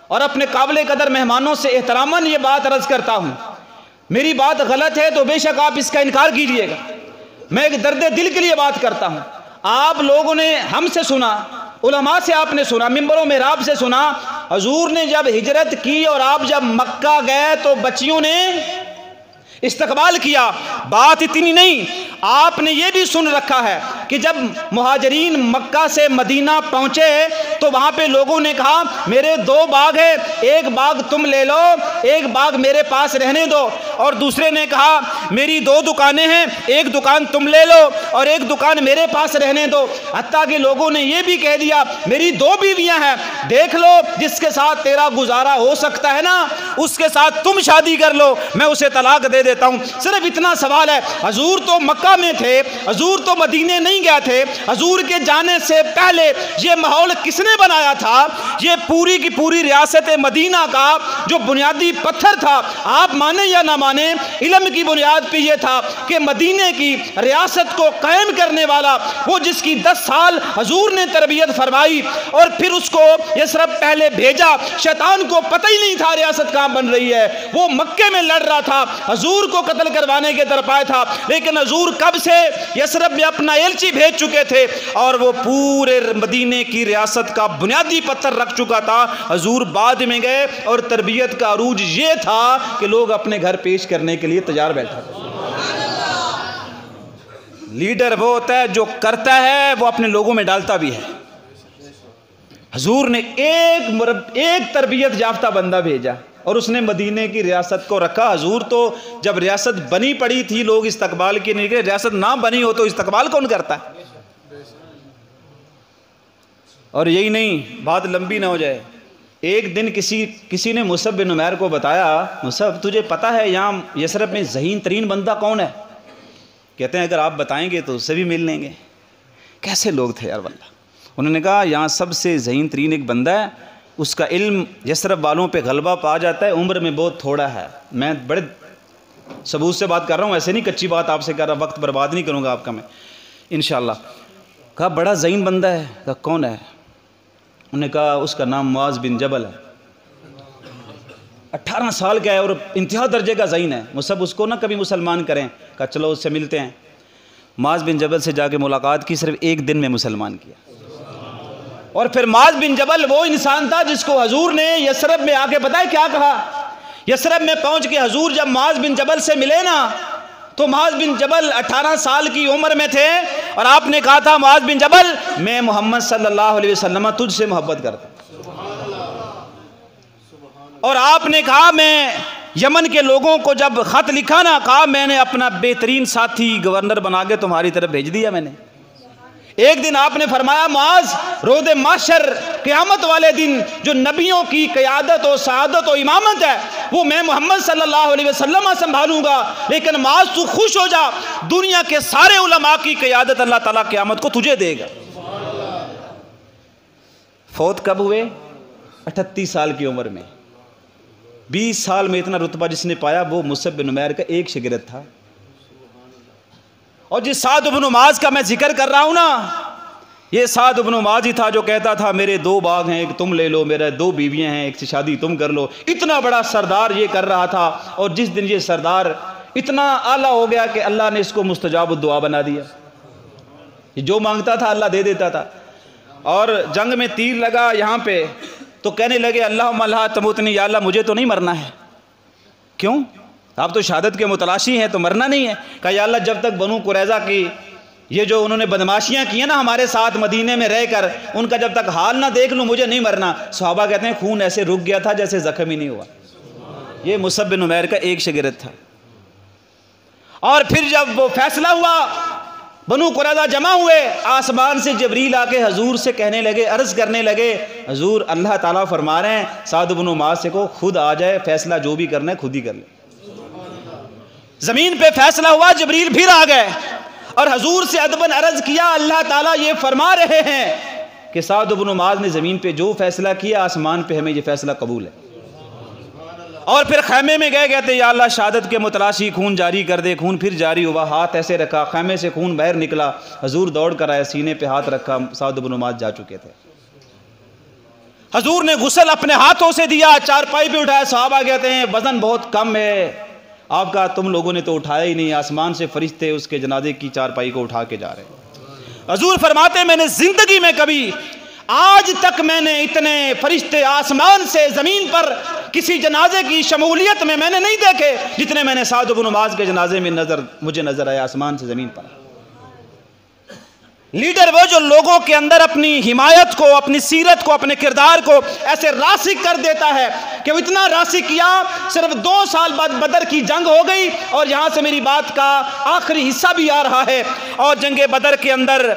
اور اپنے قابل قدر مہمانوں سے احتراماً یہ بات عرض کرتا ہوں میری بات غلط ہے تو بے شک آپ اس کا انکار کیجئے گا. میں ایک درد دل کے لیے بات کرتا ہوں. آپ لوگوں نے ہم سے سنا، علماء سے آپ نے سنا، منبر و محراب سے سنا، حضور نے جب ہجرت کی اور آپ جب مکہ گئے تو بچیوں نے استقبال کیا. بات اتنی نہیں، آپ نے یہ بھی سن رکھا ہے کہ جب مہاجرین مکہ سے مدینہ پہنچے تو وہاں پہ لوگوں نے کہا میرے 2 باغ ہیں، ایک باغ تم لے لو، ایک باغ میرے پاس رہنے دو. اور دوسرے نے کہا میری 2 دکانیں ہیں، ایک دکان تم لے لو اور ایک دکان میرے پاس رہنے دو. حتیٰ کہ لوگوں نے یہ بھی کہہ دیا میری 2 بیویاں ہیں، دیکھ لو جس کے ساتھ تیرا گزارا ہو سکتا ہے نا اس کے ساتھ تم شادی کر لو، میں اسے طلاق دے دیتا ہوں. صرف اتنا سوال ہے، حضور تو مکہ میں تھے، حضور تو مدینے نہیں گئے تھے، حضور کے جانے سے پہلے یہ ماحول کس نے بنایا تھا؟ یہ پوری کی پوری ریاست مدینہ کا جو بنیادی پتھر تھا، آپ مانیں یا نہ مانیں، علم کی بنیاد پہ یہ تھا کہ مدینے کی ریاست کو قائم کرنے والا وہ جس کی 10 سال حضور نے تربیت فرمائی اور پھر اس کو یثرب پہلے بھیجا. شیطان کو پتہ ہی نہیں تھا ریاست کہاں بن رہی ہے، وہ مکے میں لڑ رہا تھا، حضور کو قتل کروانے کے طرف آیا تھا. لیکن حضور کب سے یثرب میں اپنا ایلچی بھیج چکے تھے اور وہ پورے مدینے کی ریاست کا بنیادی پتھر رکھ چکا تھا. حضور بعد میں گئے اور تربیت کا عروج یہ تھا کہ لوگ اپنے گھر پیش کرنے کے لیے تیار بیٹھا تھا. لیڈر وہ ہوتا ہے جو کرتا ہے وہ اپنے لوگوں میں ڈالتا بھی ہے. حضور نے ایک تربیت یافتہ بندہ بھیجا اور اس نے مدینے کی ریاست کو رکھا. حضور تو جب ریاست بنی پڑی تھی لوگ استقبال کے نہیں گئے، ریاست نہ بنی ہو تو استقبال کون کرتا ہے؟ اور یہی نہیں، بات لمبی نہ ہو جائے، ایک دن کسی نے مصعب بن عمیر کو بتایا مصعب تجھے پتہ ہے یہاں یثرب میں ذہین ترین بندہ کون ہے؟ کہتے ہیں اگر آپ بتائیں گے تو اس سے بھی مل لیں گے. کیسے لوگ تھے یار واللہ. انہوں نے کہا یہاں سب سے ذہین ترین ایک بندہ ہے، اس کا علم یثرب والوں پہ غلبہ پا جاتا ہے، عمر میں بہت تھوڑا ہے. میں بڑے ثبوت سے بات کر رہا ہوں، ایسے نہیں کچی بات آپ سے کر رہا، وقت برباد نہیں کروں گا آپ کا میں انشاءاللہ. کہا بڑا ذہین بندہ ہے. کہا کون ہے؟ انہوں نے کہا اس کا نام معاذ بن جبل ہے. 18 سال کا ہے اور انتہا درجے کا ذہین ہے. مصعب اس کو نہ کبھی مسلمان کریں. کہا چلو اس سے ملتے ہیں. معاذ بن جبل سے جا کے ملاقات کی، صرف 1 دن میں مسلمان کیا. اور پھر معاذ بن جبل وہ انسان تھا جس کو حضور نے یثرب میں آ کے پتہ ہے کیا کہا؟ یثرب میں پہنچ کے حضور جب معاذ بن جبل سے ملے نا تو معاذ بن جبل 18 سال کی عمر میں تھے اور آپ نے کہا تھا معاذ بن جبل میں محمد صلی اللہ علیہ وسلم تجھ سے محبت کرتا ہوں. اور آپ نے کہا میں یمن کے لوگوں کو جب خط لکھا نا، کہا میں نے اپنا بہترین ساتھی گورنر بنا کے تمہاری طرف بھیج دیا میں نے. ایک دن آپ نے فرمایا معاذ روز محشر قیامت والے دن جو نبیوں کی قیادت و سعادت و امامت ہے وہ میں محمد صلی اللہ علیہ وسلم سنبھالوں گا، لیکن معاذ تو خوش ہو جا، دنیا کے سارے علماء کی قیادت اللہ تعالیٰ قیامت کو تجھے دے گا. فوت کب ہوئے؟ 38 سال کی عمر میں. 20 سال میں اتنا رتبہ جس نے پایا وہ مصعب بن عمیر کا ایک شاگرد تھا. اور جس سعد بن معاذ کا میں ذکر کر رہا ہوں نا، یہ سعد بن معاذ ہی تھا جو کہتا تھا میرے 2 باغ ہیں، ایک تم لے لو، میرے 2 بیویاں ہیں، ایک سے شادی تم کر لو. اتنا بڑا سردار یہ کر رہا تھا. اور جس دن یہ سردار اتنا اعلیٰ ہو گیا کہ اللہ نے اس کو مستجاب الدعا بنا دیا، جو مانگتا تھا اللہ دے دیتا تھا. اور جنگ میں تیر لگا یہاں پہ تو کہنے لگے اللہم لا تموتنی، یا اللہ مجھے تو نہیں مرنا ہے. کیوں؟ آپ تو شہادت کے متلاشی ہیں تو مرنا نہیں ہے. کہا یا اللہ جب تک بنو قریظہ کی یہ جو انہوں نے بدماشیاں کی ہیں نا ہمارے ساتھ مدینے میں رہ کر، ان کا جب تک حال نہ دیکھ لوں مجھے نہیں مرنا. صحابہ کہتے ہیں خون ایسے رک گیا تھا جیسے زخم ہی نہیں ہوا. یہ مصعب بن عمیر کا ایک شاگرد تھا. اور پھر جب وہ فیصلہ ہوا بنو قریظہ جمع ہوئے، آسمان سے جبریل آ کے حضور سے کہنے لگے، عرض کرنے لگے حضور اللہ تعالیٰ فرما رہے ہیں سعد بن معاذ سے کو خود آ جائے، فیصلہ جو بھی کرنا ہے خود ہی کر لے. زمین پہ فیصلہ ہوا، جبریل پھر آ گئے اور حضور سے ادباً عرض کیا اللہ تعالیٰ یہ فرما رہے ہیں کہ سعد بن معاذ نے زمین پہ جو فیصلہ کیا آسمان پہ ہمیں یہ فیصلہ قبول ہے. اور پھر خیمے میں گئے، کہتے یا اللہ شہادت کے متلاشی خون جاری کر دے. خون پھر جاری ہوا، ہاتھ ایسے رکھا، خیمے سے خون باہر نکلا. حضور دوڑ کر آئے، سینے پہ ہاتھ رکھا، سعد بن معاذ جا چکے تھے. حضور نے غسل اپنے ہاتھوں سے دیا، چارپائی پہ اٹھایا. صحابہ کہتے ہیں وزن بہت کم ہے، آپ کہا تم لوگوں نے تو اٹھایا ہی نہیں, آسمان سے فرشتے اس کے جنازے کی چارپائی کو اٹھا کے جا رہے ہیں. حضور فرماتے میں نے زندگی میں کبھی آج تک میں نے اتنے فرشتے آسمان سے زمین پر کسی جنازے کی شمولیت میں نے نہیں دیکھے جتنے میں نے سعد بن معاذ کے جنازے میں مجھے نظر آئے آسمان سے زمین پر. لیڈر وہ جو لوگوں کے اندر اپنی حمایت کو, اپنی سیرت کو, اپنے کردار کو ایسے راسخ کر دیتا ہے کہ وہ اتنا راسخ کیا, صرف 2 سال بعد بدر کی جنگ ہو گئی اور یہاں سے میری بات کا آخری حصہ بھی آ رہا ہے. اور جنگ بدر کے اندر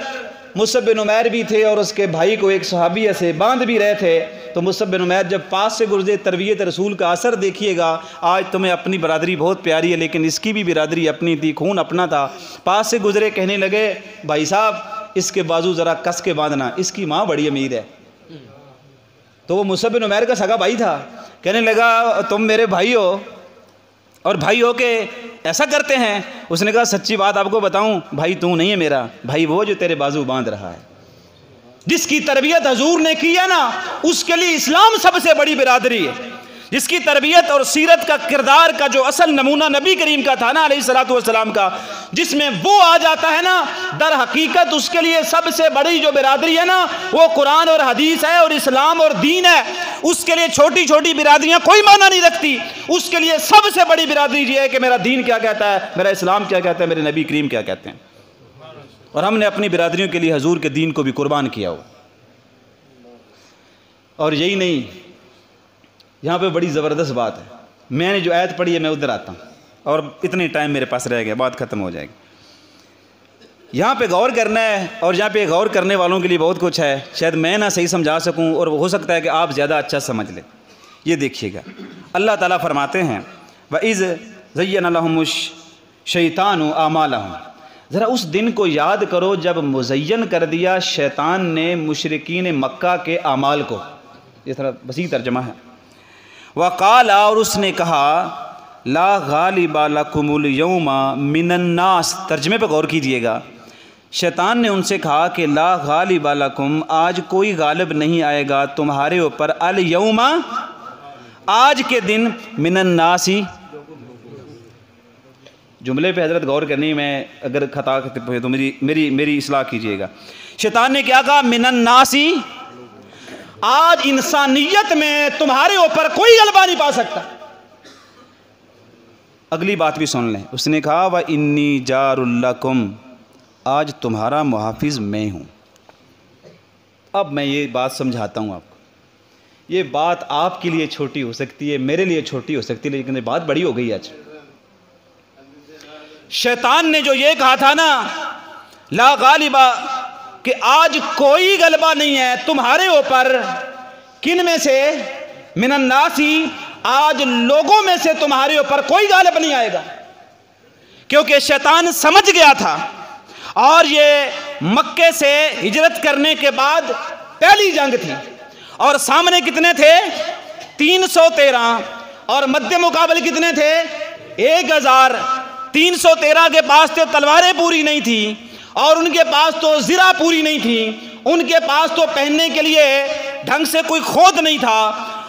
مصعب بن عمیر بھی تھے اور اس کے بھائی کو ایک صحابی سے باندھ بھی رہے تھے. تو مصعب بن عمیر جب پاس سے گزرے, تربیت رسول کا اثر دیکھیے گا. آج تمہیں اپنی برادری بہت پیاری ہے لیکن اس کی بھی برادری اپنی تھی, خون اپنا تھا. پاس سے گزرے, کہنے لگے بھائی صاحب اس کے بازو ذرا کس کے باندھنا, اس کی ماں بڑی امیر ہے. تو وہ مصعب بن عمیر کا سگا بھائی تھا. کہنے لگا تم میرے بھائی ہو اور بھائی ہو کے ایسا کرتے ہیں. اس نے کہا سچی بات آپ کو بتاؤں, بھائی تو نہیں ہے میرا بھائی, وہ جو تیرے بازو باندھ رہا ہے. جس کی تربیت حضور نے کی ہے نا, اس کے لیے اسلام سب سے بڑی برادری ہے. جس کی تربیت اور سیرت کا کردار کا جو اصل نمونہ نبی کریم کا تھا نا علیہ الصلوۃ والسلام کا, جس میں وہ آ جاتا ہے نا, در حقیقت اس کے لیے سب سے بڑی جو برادری ہے نا وہ قرآن اور حدیث ہے اور اسلام اور دین ہے. اس کے لیے چھوٹی چھوٹی برادریاں کوئی معنی نہیں رکھتی. اس کے لیے سب سے بڑی برادری یہ ہے کہ میرا دین کیا کہتا ہے, میرا اسلام کیا کہتا ہے, میرے نبی کریم کیا کہتے ہیں. اور ہم نے اپنی برادریوں کے لیے حضور کے دین کو بھی قربان کیا ہو. اور یہی نہیں, یہاں پہ بڑی زبردست بات ہے. میں نے جو آیت پڑھی ہے میں ادھر آتا ہوں اور اتنی ٹائم میرے پاس رہ گیا, بات ختم ہو جائے گی. یہاں پہ غور کرنا ہے اور یہاں پہ غور کرنے والوں کے لیے بہت کچھ ہے. شاید میں نہ صحیح سمجھا سکوں اور ہو سکتا ہے کہ آپ زیادہ اچھا سمجھ لیں. یہ دیکھیے گا, اللہ تعالیٰ فرماتے ہیں وَإِذْ زَيَّنَ لَهُمُ الشَّيْطَانُ أَعْمَالَهُمْ. ذرا اس دن کو یاد کرو جب مزین کر دیا شیطان نے مشرکین مکہ کے اعمال کو. یہ تھوڑا وسیع ترجمہ ہے. وقال, اور اس نے کہا لا غالب لکم اليوم من الناس. ترجمے پہ غور کیجئے گا. شیطان نے ان سے کہا کہ لا غالب لکم, آج کوئی غالب نہیں آئے گا تمہارے اوپر, الیوم, آج کے دن, من الناس. جملے پہ حضرت غور کرنی, میں اگر خطا ہوئے تو میری اصلاح کیجئے گا. شیطان نے کیا کہا, من الناس, آج انسانیت میں تمہارے اوپر کوئی غلبہ نہیں پا سکتا. اگلی بات بھی سن لیں. اس نے کہا وَإِنِّي جَارٌ لَكُمْ, آج تمہارا محافظ میں ہوں. اب میں یہ بات سمجھاتا ہوں آپ کو. یہ بات آپ کے لیے چھوٹی ہو سکتی ہے, میرے لیے چھوٹی ہو سکتی ہے, لیکن یہ بات بڑی ہو گئی آج. شیطان نے جو یہ کہا تھا نا لا غالبہ, کہ آج کوئی غلبہ نہیں ہے تمہارے اوپر, کن میں سے, من الناس, آج لوگوں میں سے تمہارے اوپر کوئی غالب نہیں آئے گا. کیونکہ شیطان سمجھ گیا تھا, اور یہ مکے سے ہجرت کرنے کے بعد پہلی جنگ تھی, اور سامنے کتنے تھے, 313, اور مد مقابل کتنے تھے, 1000. 313 کے پاس تو تلواریں پوری نہیں تھی, اور ان کے پاس تو زرہ پوری نہیں تھی, ان کے پاس تو پہننے کے لیے ڈھنگ سے کوئی خود نہیں تھا,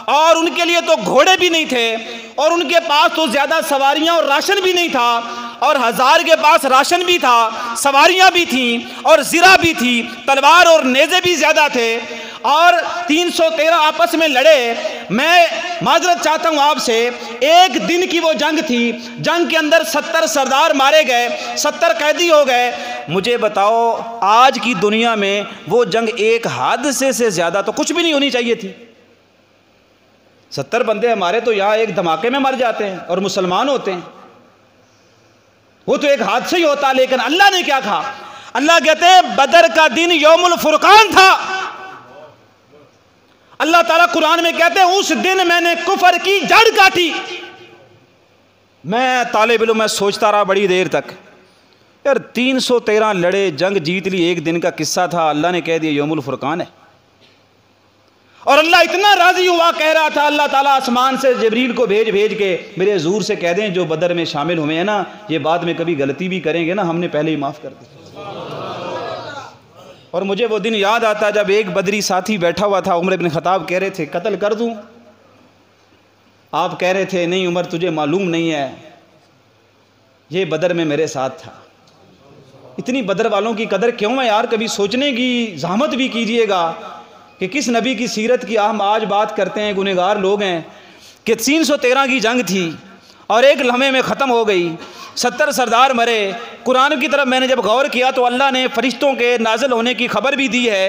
اور ان کے لیے تو گھوڑے بھی نہیں تھے, اور ان کے پاس تو زیادہ سواریاں اور راشن بھی نہیں تھا, اور 1000 کے پاس راشن بھی تھا, سواریاں بھی تھیں, اور زرہ بھی تھی, تلوار اور نیزے بھی زیادہ تھے, اور 313 آپس میں لڑے. میں معذرت چاہتا ہوں آپ سے, ایک دن کی وہ جنگ تھی, جنگ کے اندر 70 سردار مارے گئے, 70 قیدی ہو گئے. مجھے بتاؤ آج کی دنیا میں وہ جنگ ایک حادثے سے زیادہ تو کچھ بھی نہیں ہونی چاہیے تھی. 70 بندے ہمارے تو یہاں ایک دھماکے میں مر جاتے ہیں اور مسلمان ہوتے ہیں, وہ تو ایک حادثہ ہی ہوتا. لیکن اللہ نے کیا کہا, اللہ کہتے ہیں بدر کا دن یوم الفرقان تھا. اللہ تعالیٰ قرآن میں کہتے ہیں اس دن میں نے کفر کی جڑ کاٹی. میں طالب علم میں سوچتا رہا بڑی دیر تک, یار 313 لڑے, جنگ جیت لی, ایک دن کا قصہ تھا, اللہ نے کہہ دیا یوم الفرقان ہے. اور اللہ اتنا راضی ہوا, کہہ رہا تھا اللہ تعالیٰ آسمان سے جبریل کو بھیج کے میرے حضور سے کہہ دیں جو بدر میں شامل ہوئے ہیں نا, یہ بعد میں کبھی غلطی بھی کریں گے نا, ہم نے پہلے ہی معاف کر دی. اور مجھے وہ دن یاد آتا جب ایک بدری ساتھی بیٹھا ہوا تھا, عمر بن خطاب کہہ رہے تھے قتل کر دوں, آپ کہہ رہے تھے نہیں عمر تجھے معلوم نہیں ہے, یہ بدر میں میرے ساتھ تھا. اتنی بدر والوں کی قدر کیوں ہے یار؟ کبھی سوچنے کی زحمت بھی کیجئے گا کہ کس نبی کی سیرت کی ہم آج بات کرتے ہیں. گنہگار لوگ ہیں کہ 313 کی جنگ تھی اور ایک لمحے میں ختم ہو گئی. 70 سردار مرے. قرآن کی طرف میں نے جب غور کیا تو اللہ نے فرشتوں کے نازل ہونے کی خبر بھی دی ہے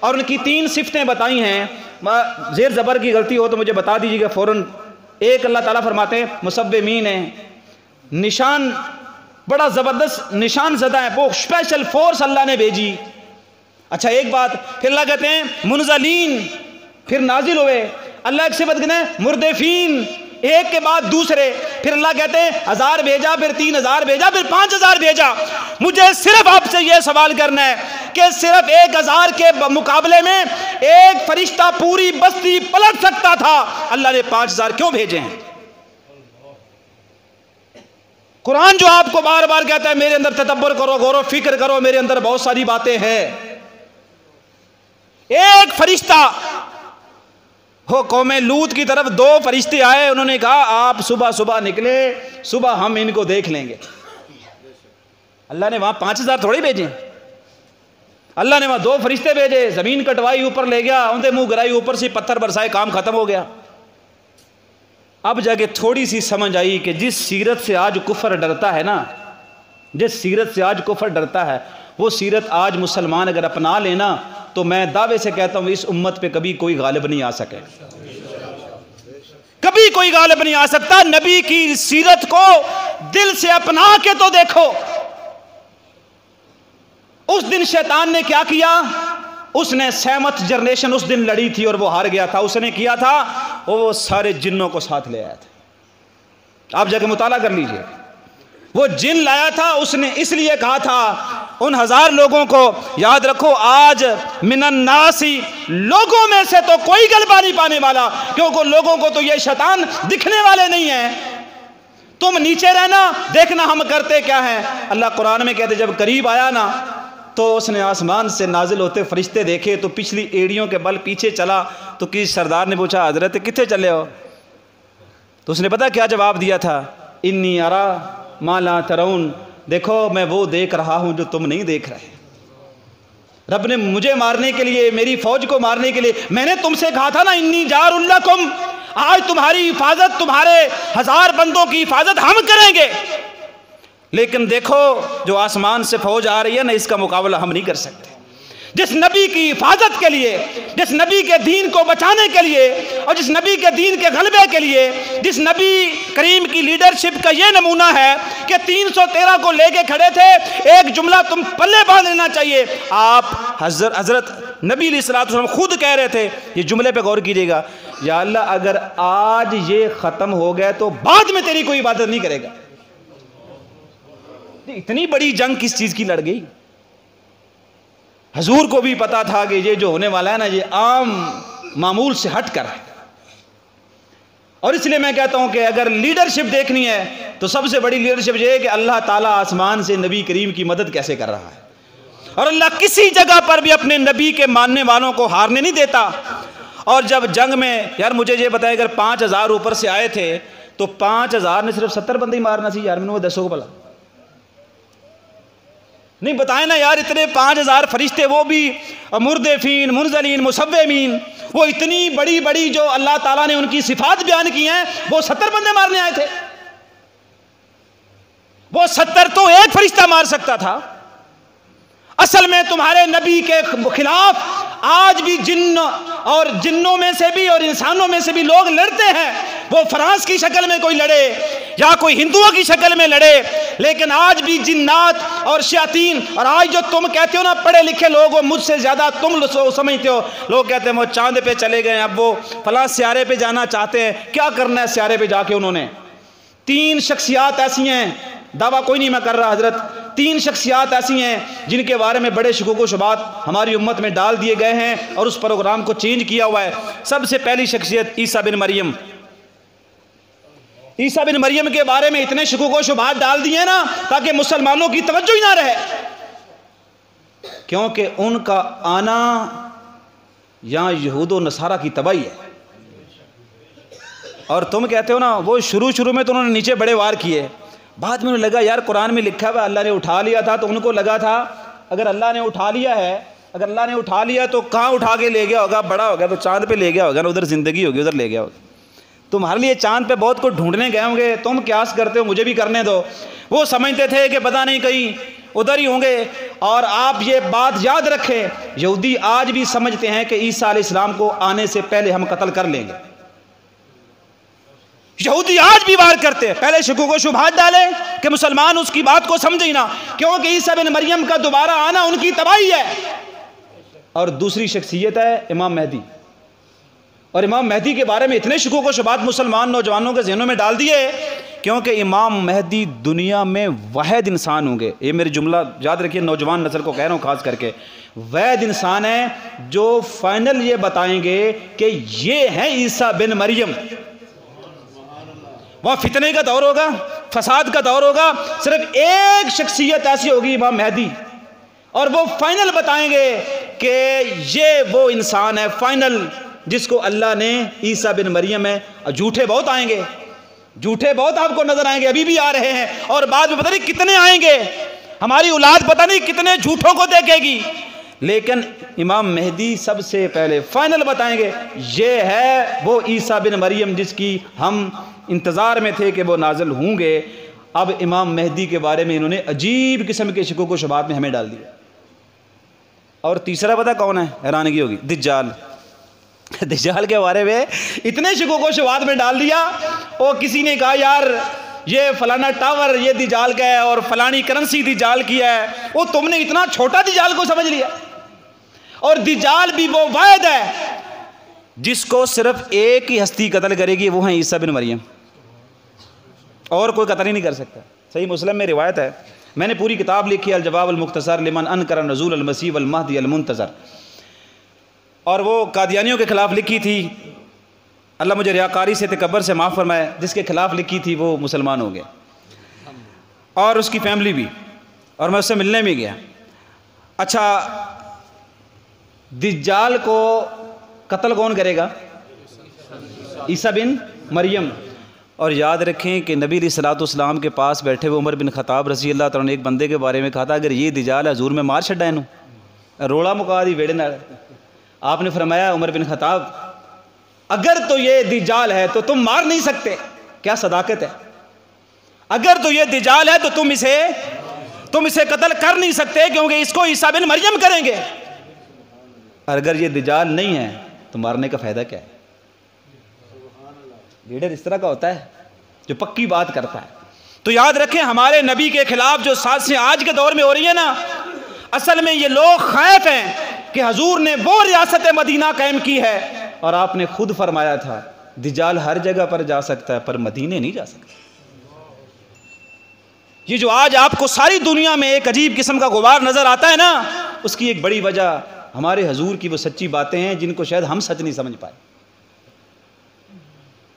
اور ان کی 3 صفتیں بتائی ہیں. زیر زبر کی غلطی ہو تو مجھے بتا دیجیے گا فوراً. ایک اللہ تعالیٰ فرماتے ہیں مصومین ہیں، نشان بڑا زبردست نشان زدہ ہے، وہ اسپیشل فورس اللہ نے بھیجی. اچھا ایک بات پھر اللہ کہتے ہیں منزلین، پھر نازل ہوئے. اللہ ایک صفت کہتے ہیں مردفین، ایک کے بعد دوسرے. پھر اللہ کہتے ہیں 1000 بھیجا، پھر 3000 بھیجا، پھر 5000 بھیجا. مجھے صرف آپ سے یہ سوال کرنا ہے کہ صرف 1000 کے مقابلے میں ایک فرشتہ پوری بستی پلٹ سکتا تھا، اللہ نے 5000 کیوں بھیجے ہیں؟ قرآن جو آپ کو بار بار کہتا ہے میرے اندر تدبر کرو، غور و فکر کرو، میرے اندر بہت ساری باتیں ہیں. ایک فرشتہ ہو قوم لوط کی طرف 2 فرشتے آئے، انہوں نے کہا آپ صبح صبح نکلے، صبح ہم ان کو دیکھ لیں گے. اللہ نے وہاں 5000 تھوڑی بھیجے، اللہ نے وہاں 2 فرشتے بھیجے. زمین کٹوائی، اوپر لے گیا، اندھے منہ گرائی، اوپر سے پتھر برسائے، کام ختم ہو گیا. اب جا کے تھوڑی سی سمجھ آئی کہ جس سیرت سے آج کفر ڈرتا ہے نا، جس سیرت سے آج کفر ڈرتا ہے، وہ سیرت آج مسلمان اگر اپنا لینا تو میں دعوے سے کہتا ہوں اس امت پہ کبھی کوئی غالب نہیں آ سکے، کبھی کوئی غالب نہیں آ سکتا. نبی کی سیرت کو دل سے اپنا کے تو دیکھو. اس دن شیطان نے کیا کیا؟ اس نے سیمت جنریشن اس دن لڑی تھی اور وہ ہار گیا تھا. اس نے کیا تھا وہ سارے جنوں کو ساتھ لے آیا تھا. آپ جا کے مطالعہ کر لیجئے. وہ جن لایا تھا، اس نے اس لیے کہا تھا ان 1000 لوگوں کو یاد رکھو آج من الناسی، لوگوں میں سے تو کوئی غلبہ نہیں پانے والا، کیونکہ لوگوں کو تو یہ شیطان دکھنے والے نہیں ہیں. تم نیچے رہنا، دیکھنا ہم کرتے کیا ہیں. اللہ قرآن میں کہتے جب قریب آیا نا تو اس نے آسمان سے نازل ہوتے فرشتے دیکھے تو پچھلی ایڑیوں کے بل پیچھے چلا. تو کسی سردار نے پوچھا حضرت کتنے چلے ہو؟ تو اس نے پتا کیا جواب دیا تھا؟ انی ارا ما لا ترون، دیکھو میں وہ دیکھ رہا ہوں جو تم نہیں دیکھ رہے. رب نے مجھے مارنے کے لیے، میری فوج کو مارنے کے لیے، میں نے تم سے کہا تھا نا انی جار لکم، آج تمہاری حفاظت، تمہارے 1000 بندوں کی حفاظت ہم کریں گے. لیکن دیکھو جو آسمان سے فوج آ رہی ہے نا، اس کا مقابلہ ہم نہیں کر سکتے. جس نبی کی حفاظت کے لیے، جس نبی کے دین کو بچانے کے لیے، اور جس نبی کے دین کے غلبے کے لیے، جس نبی کریم کی لیڈرشپ کا یہ نمونہ ہے کہ 313 کو لے کے کھڑے تھے. ایک جملہ تم پلے باندھ لینا چاہیے. آپ حضرت نبی علیہ الصلوۃ والسلام خود کہہ رہے تھے، یہ جملے پہ غور کیجئے گا، یا اللہ اگر آج یہ ختم ہو گئے تو بعد میں تیری کوئی عبادت نہیں کرے گا. اتنی بڑی جنگ کس چیز کی لڑ گئی؟ حضور کو بھی پتا تھا کہ یہ جو ہونے والا ہے نا یہ عام معمول سے ہٹ کر ہے. اور اس لیے میں کہتا ہوں کہ اگر لیڈرشپ دیکھنی ہے تو سب سے بڑی لیڈرشپ یہ ہے کہ اللہ تعالیٰ آسمان سے نبی کریم کی مدد کیسے کر رہا ہے. اور اللہ کسی جگہ پر بھی اپنے نبی کے ماننے والوں کو ہارنے نہیں دیتا. اور جب جنگ میں یار مجھے یہ بتائے اگر 5000 اوپر سے آئے تھے تو 5000 نے صرف 70 بندے ہی مارنا سی یار، میں نے وہ 10 کو بلا نہیں بتائیں نا یار. اتنے 5000 فرشتے، وہ بھی مردفین، منزلین، مصومین، وہ اتنی بڑی بڑی جو اللہ تعالیٰ نے ان کی صفات بیان کی ہیں، وہ 70 بندے مارنے آئے تھے. وہ 70 تو ایک فرشتہ مار سکتا تھا. اصل میں تمہارے نبی کے خلاف آج بھی جن اور جنوں میں سے بھی اور انسانوں میں سے بھی لوگ لڑتے ہیں. وہ فرانس کی شکل میں کوئی لڑے یا کوئی ہندوؤں کی شکل میں لڑے، لیکن آج بھی جنات اور شیاطین، اور آج جو تم کہتے ہو نا پڑھے لکھے لوگ، مجھ سے زیادہ تم سمجھتے ہو. لوگ کہتے ہیں وہ چاند پہ چلے گئے، اب وہ فلاں سیارے پہ جانا چاہتے ہیں. کیا کرنا ہے سیارے پہ جا کے؟ انہوں نے 3 شخصیات ایسی ہیں، دعویٰ کوئی نہیں میں کر رہا حضرت، 3 شخصیات ایسی ہیں جن کے بارے میں بڑے شکوک و شبہات ہماری امت میں ڈال دیے گئے ہیں اور اس پروگرام کو چینج کیا ہوا ہے. سب سے پہلی شخصیت عیسیٰ بن مریم. عیسیٰ بن مریم کے بارے میں اتنے شکوک و شبہات ڈال دیے نا تاکہ مسلمانوں کی توجہ ہی نہ رہے، کیونکہ ان کا آنا یہاں یہود و نصارہ کی تباہی ہے. اور تم کہتے ہو نا وہ شروع میں تو انہوں نے نیچے بڑے وار کیے، بعد میں لگا یار قرآن میں لکھا ہوا اللہ نے اٹھا لیا تھا، تو ان کو لگا تھا اگر اللہ نے اٹھا لیا ہے، اگر اللہ نے اٹھا لیا تو کہاں اٹھا کے لے گیا ہوگا؟ بڑا ہوگا تو چاند پہ لے گیا ہوگا نا، ادھر زندگی ہوگی ادھر لے گیا ہوگا۔ تمہارے لیے چاند پہ بہت کچھ ڈھونڈنے گئے ہوں گے، تم قیاس کرتے ہو مجھے بھی کرنے دو۔ وہ سمجھتے تھے کہ پتہ نہیں کہیں ادھر ہی ہوں گے۔ اور آپ یہ بات یاد رکھیں، یہودی آج بھی سمجھتے ہیں کہ عیسیٰ علیہ السلام کو آنے سے پہلے ہم قتل کر لیں گے۔ یہودی آج بھی وار کرتے ہیں، پہلے شکوک و شبہات ڈالیں کہ مسلمان اس کی بات کو سمجھے ہی نہ، کیونکہ عیسیٰ بن مریم کا دوبارہ آنا ان کی تباہی ہے۔ اور دوسری شخصیت ہے امام مہدی، اور امام مہدی کے بارے میں اتنے شکوک و شبہات مسلمان نوجوانوں کے ذہنوں میں ڈال دیے، کیونکہ امام مہدی دنیا میں واحد انسان ہوں گے، یہ میرے جملہ یاد رکھیے، نوجوان نسل کو کہہ رہا ہوں خاص کر کے، واحد انسان ہے جو فائنل یہ بتائیں گے کہ یہ ہے عیسیٰ بن مریم۔ وہاں فتنے کا دور ہوگا، فساد کا دور ہوگا، صرف ایک شخصیت ایسی ہوگی امام مہدی، اور وہ فائنل بتائیں گے کہ یہ وہ انسان ہے فائنل جس کو اللہ نے عیسیٰ بن مریم ہے۔ جھوٹے بہت آئیں گے، جھوٹے بہت آپ کو نظر آئیں گے، ابھی بھی آ رہے ہیں، اور بعد میں پتہ نہیں کتنے آئیں گے، ہماری اولاد پتہ نہیں کتنے جھوٹوں کو دیکھے گی، لیکن امام مہدی سب سے پہلے فائنل بتائیں گے یہ ہے وہ عیسیٰ بن مریم جس کی ہم انتظار میں تھے کہ وہ نازل ہوں گے۔ اب امام مہدی کے بارے میں انہوں نے عجیب قسم کے شکوک و شبہات میں ہمیں ڈال دیا۔ اور تیسرا پتہ کون ہے؟ حیرانگی ہوگی، دجال۔ دجال کے بارے میں اتنے شکوک و شبہات میں ڈال دیا، اور کسی نے کہا یار یہ فلانا ٹاور یہ دجال کا ہے اور فلانی کرنسی دجال کی ہے، وہ تم نے اتنا چھوٹا دجال کو سمجھ لیا۔ اور دجال بھی وہ واحد ہے جس کو صرف ایک ہی ہستی قتل کرے گی، وہ ہے عیسیٰ بن مریم، اور کوئی قتل ہی نہیں کر سکتا۔ صحیح مسلم میں روایت ہے، میں نے پوری کتاب لکھی ہے الجواب المختصر لمن انکر نزول المسیح والمہدی المنتظر، اور وہ قادیانیوں کے خلاف لکھی تھی، اللہ مجھے ریاکاری سے تکبر سے معاف فرمائے، جس کے خلاف لکھی تھی وہ مسلمان ہو گیا، اور اس کی فیملی بھی، اور میں اس سے ملنے میں گیا۔ اچھا دجال کو قتل کون کرے گا؟ عیسیٰ بن مریم۔ اور یاد رکھیں کہ نبی علیہ الصلوۃ والسلام کے پاس بیٹھے ہوئے عمر بن خطاب رضی اللہ تعالیٰ نے ایک بندے کے بارے میں کہا تھا اگر یہ دجال ہے حضور میں مار چھڈا اینوں، روڑا مکا دی ویڑے نال۔ آپ نے فرمایا عمر بن خطاب اگر تو یہ دجال ہے تو تم مار نہیں سکتے، کیا صداقت ہے، اگر تو یہ دجال ہے تو تم اسے قتل کر نہیں سکتے کیونکہ اس کو عیسیٰ بن مریم کریں گے، اور اگر یہ دجال نہیں ہے تو مارنے کا فائدہ کیا ہے؟ لیڈر اس طرح کا ہوتا ہے جو پکی بات کرتا ہے۔ تو یاد رکھیں ہمارے نبی کے خلاف جو سازشیں آج کے دور میں ہو رہی ہیں نا، اصل میں یہ لوگ خائف ہیں کہ حضور نے وہ ریاست مدینہ قائم کی ہے، اور آپ نے خود فرمایا تھا دجال ہر جگہ پر جا سکتا ہے پر مدینے نہیں جا سکتا۔ یہ جو آج آپ کو ساری دنیا میں ایک عجیب قسم کا غبار نظر آتا ہے نا، اس کی ایک بڑی وجہ ہمارے حضور کی وہ سچی باتیں ہیں جن کو شاید ہم سچ نہیں سمجھ پائے۔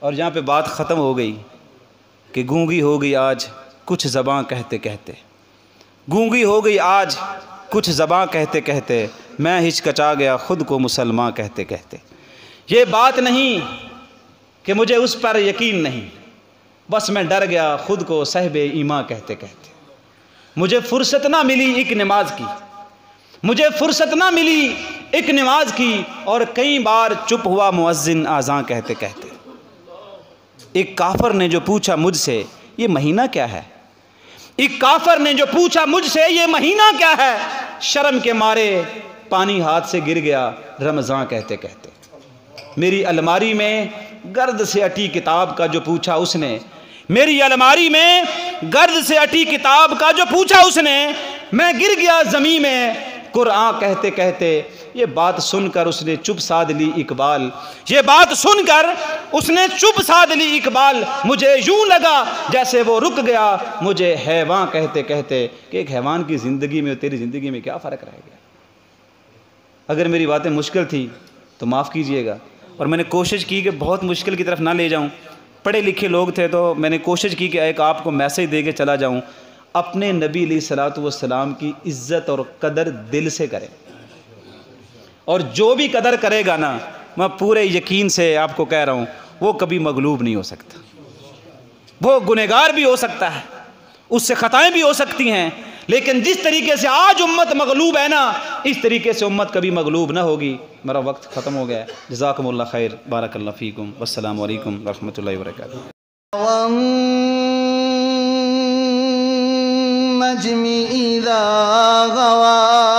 اور یہاں پہ بات ختم ہو گئی کہ گونگی ہو گئی آج کچھ زباں کہتے کہتے، گونگی ہو گئی آج کچھ زباں کہتے کہتے، میں ہچکچا گیا خود کو مسلمان کہتے کہتے۔ یہ بات نہیں کہ مجھے اس پر یقین نہیں، بس میں ڈر گیا خود کو صاحب ایمان کہتے کہتے۔ مجھے فرصت نہ ملی ایک نماز کی، مجھے فرصت نہ ملی ایک نماز کی، اور کئی بار چپ ہوا مؤذن اذان کہتے کہتے۔ ایک کافر نے جو پوچھا مجھ سے یہ مہینہ کیا ہے، ایک کافر نے جو پوچھا مجھ سے یہ مہینہ کیا ہے، شرم کے مارے پانی ہاتھ سے گر گیا رمضان کہتے کہتے۔ میری الماری میں گرد سے اٹی کتاب کا جو پوچھا اس نے، میری الماری میں گرد سے اٹی کتاب کا جو پوچھا اس نے، میں گر گیا زمین میں قرآن کہتے کہتے۔ یہ بات سن کر اس نے چپ سادھ لی اقبال، یہ بات سن کر اس نے چپ سادھ لی اقبال، مجھے یوں لگا جیسے وہ رک گیا مجھے حیوان کہتے کہتے، کہ ایک حیوان کی زندگی میں اور تیری زندگی میں کیا فرق رہ گیا۔ اگر میری باتیں مشکل تھی تو معاف کیجئے گا، اور میں نے کوشش کی کہ بہت مشکل کی طرف نہ لے جاؤں، پڑھے لکھے لوگ تھے تو میں نے کوشش کی کہ ایک آپ کو میسج دے کے چلا جاؤں، اپنے نبی علیہ الصلوۃ والسلام کی عزت اور قدر دل سے کریں، اور جو بھی قدر کرے گا نا، میں پورے یقین سے آپ کو کہہ رہا ہوں وہ کبھی مغلوب نہیں ہو سکتا، وہ گنہگار بھی ہو سکتا ہے، اس سے خطائیں بھی ہو سکتی ہیں، لیکن جس طریقے سے آج امت مغلوب ہے نا، اس طریقے سے امت کبھی مغلوب نہ ہوگی۔ میرا وقت ختم ہو گیا ہے۔ جزاکم اللہ خیر، بارک اللہ فیکم، والسلام علیکم ورحمۃ اللہ وبرکاتہ۔ والنجم إذا غوى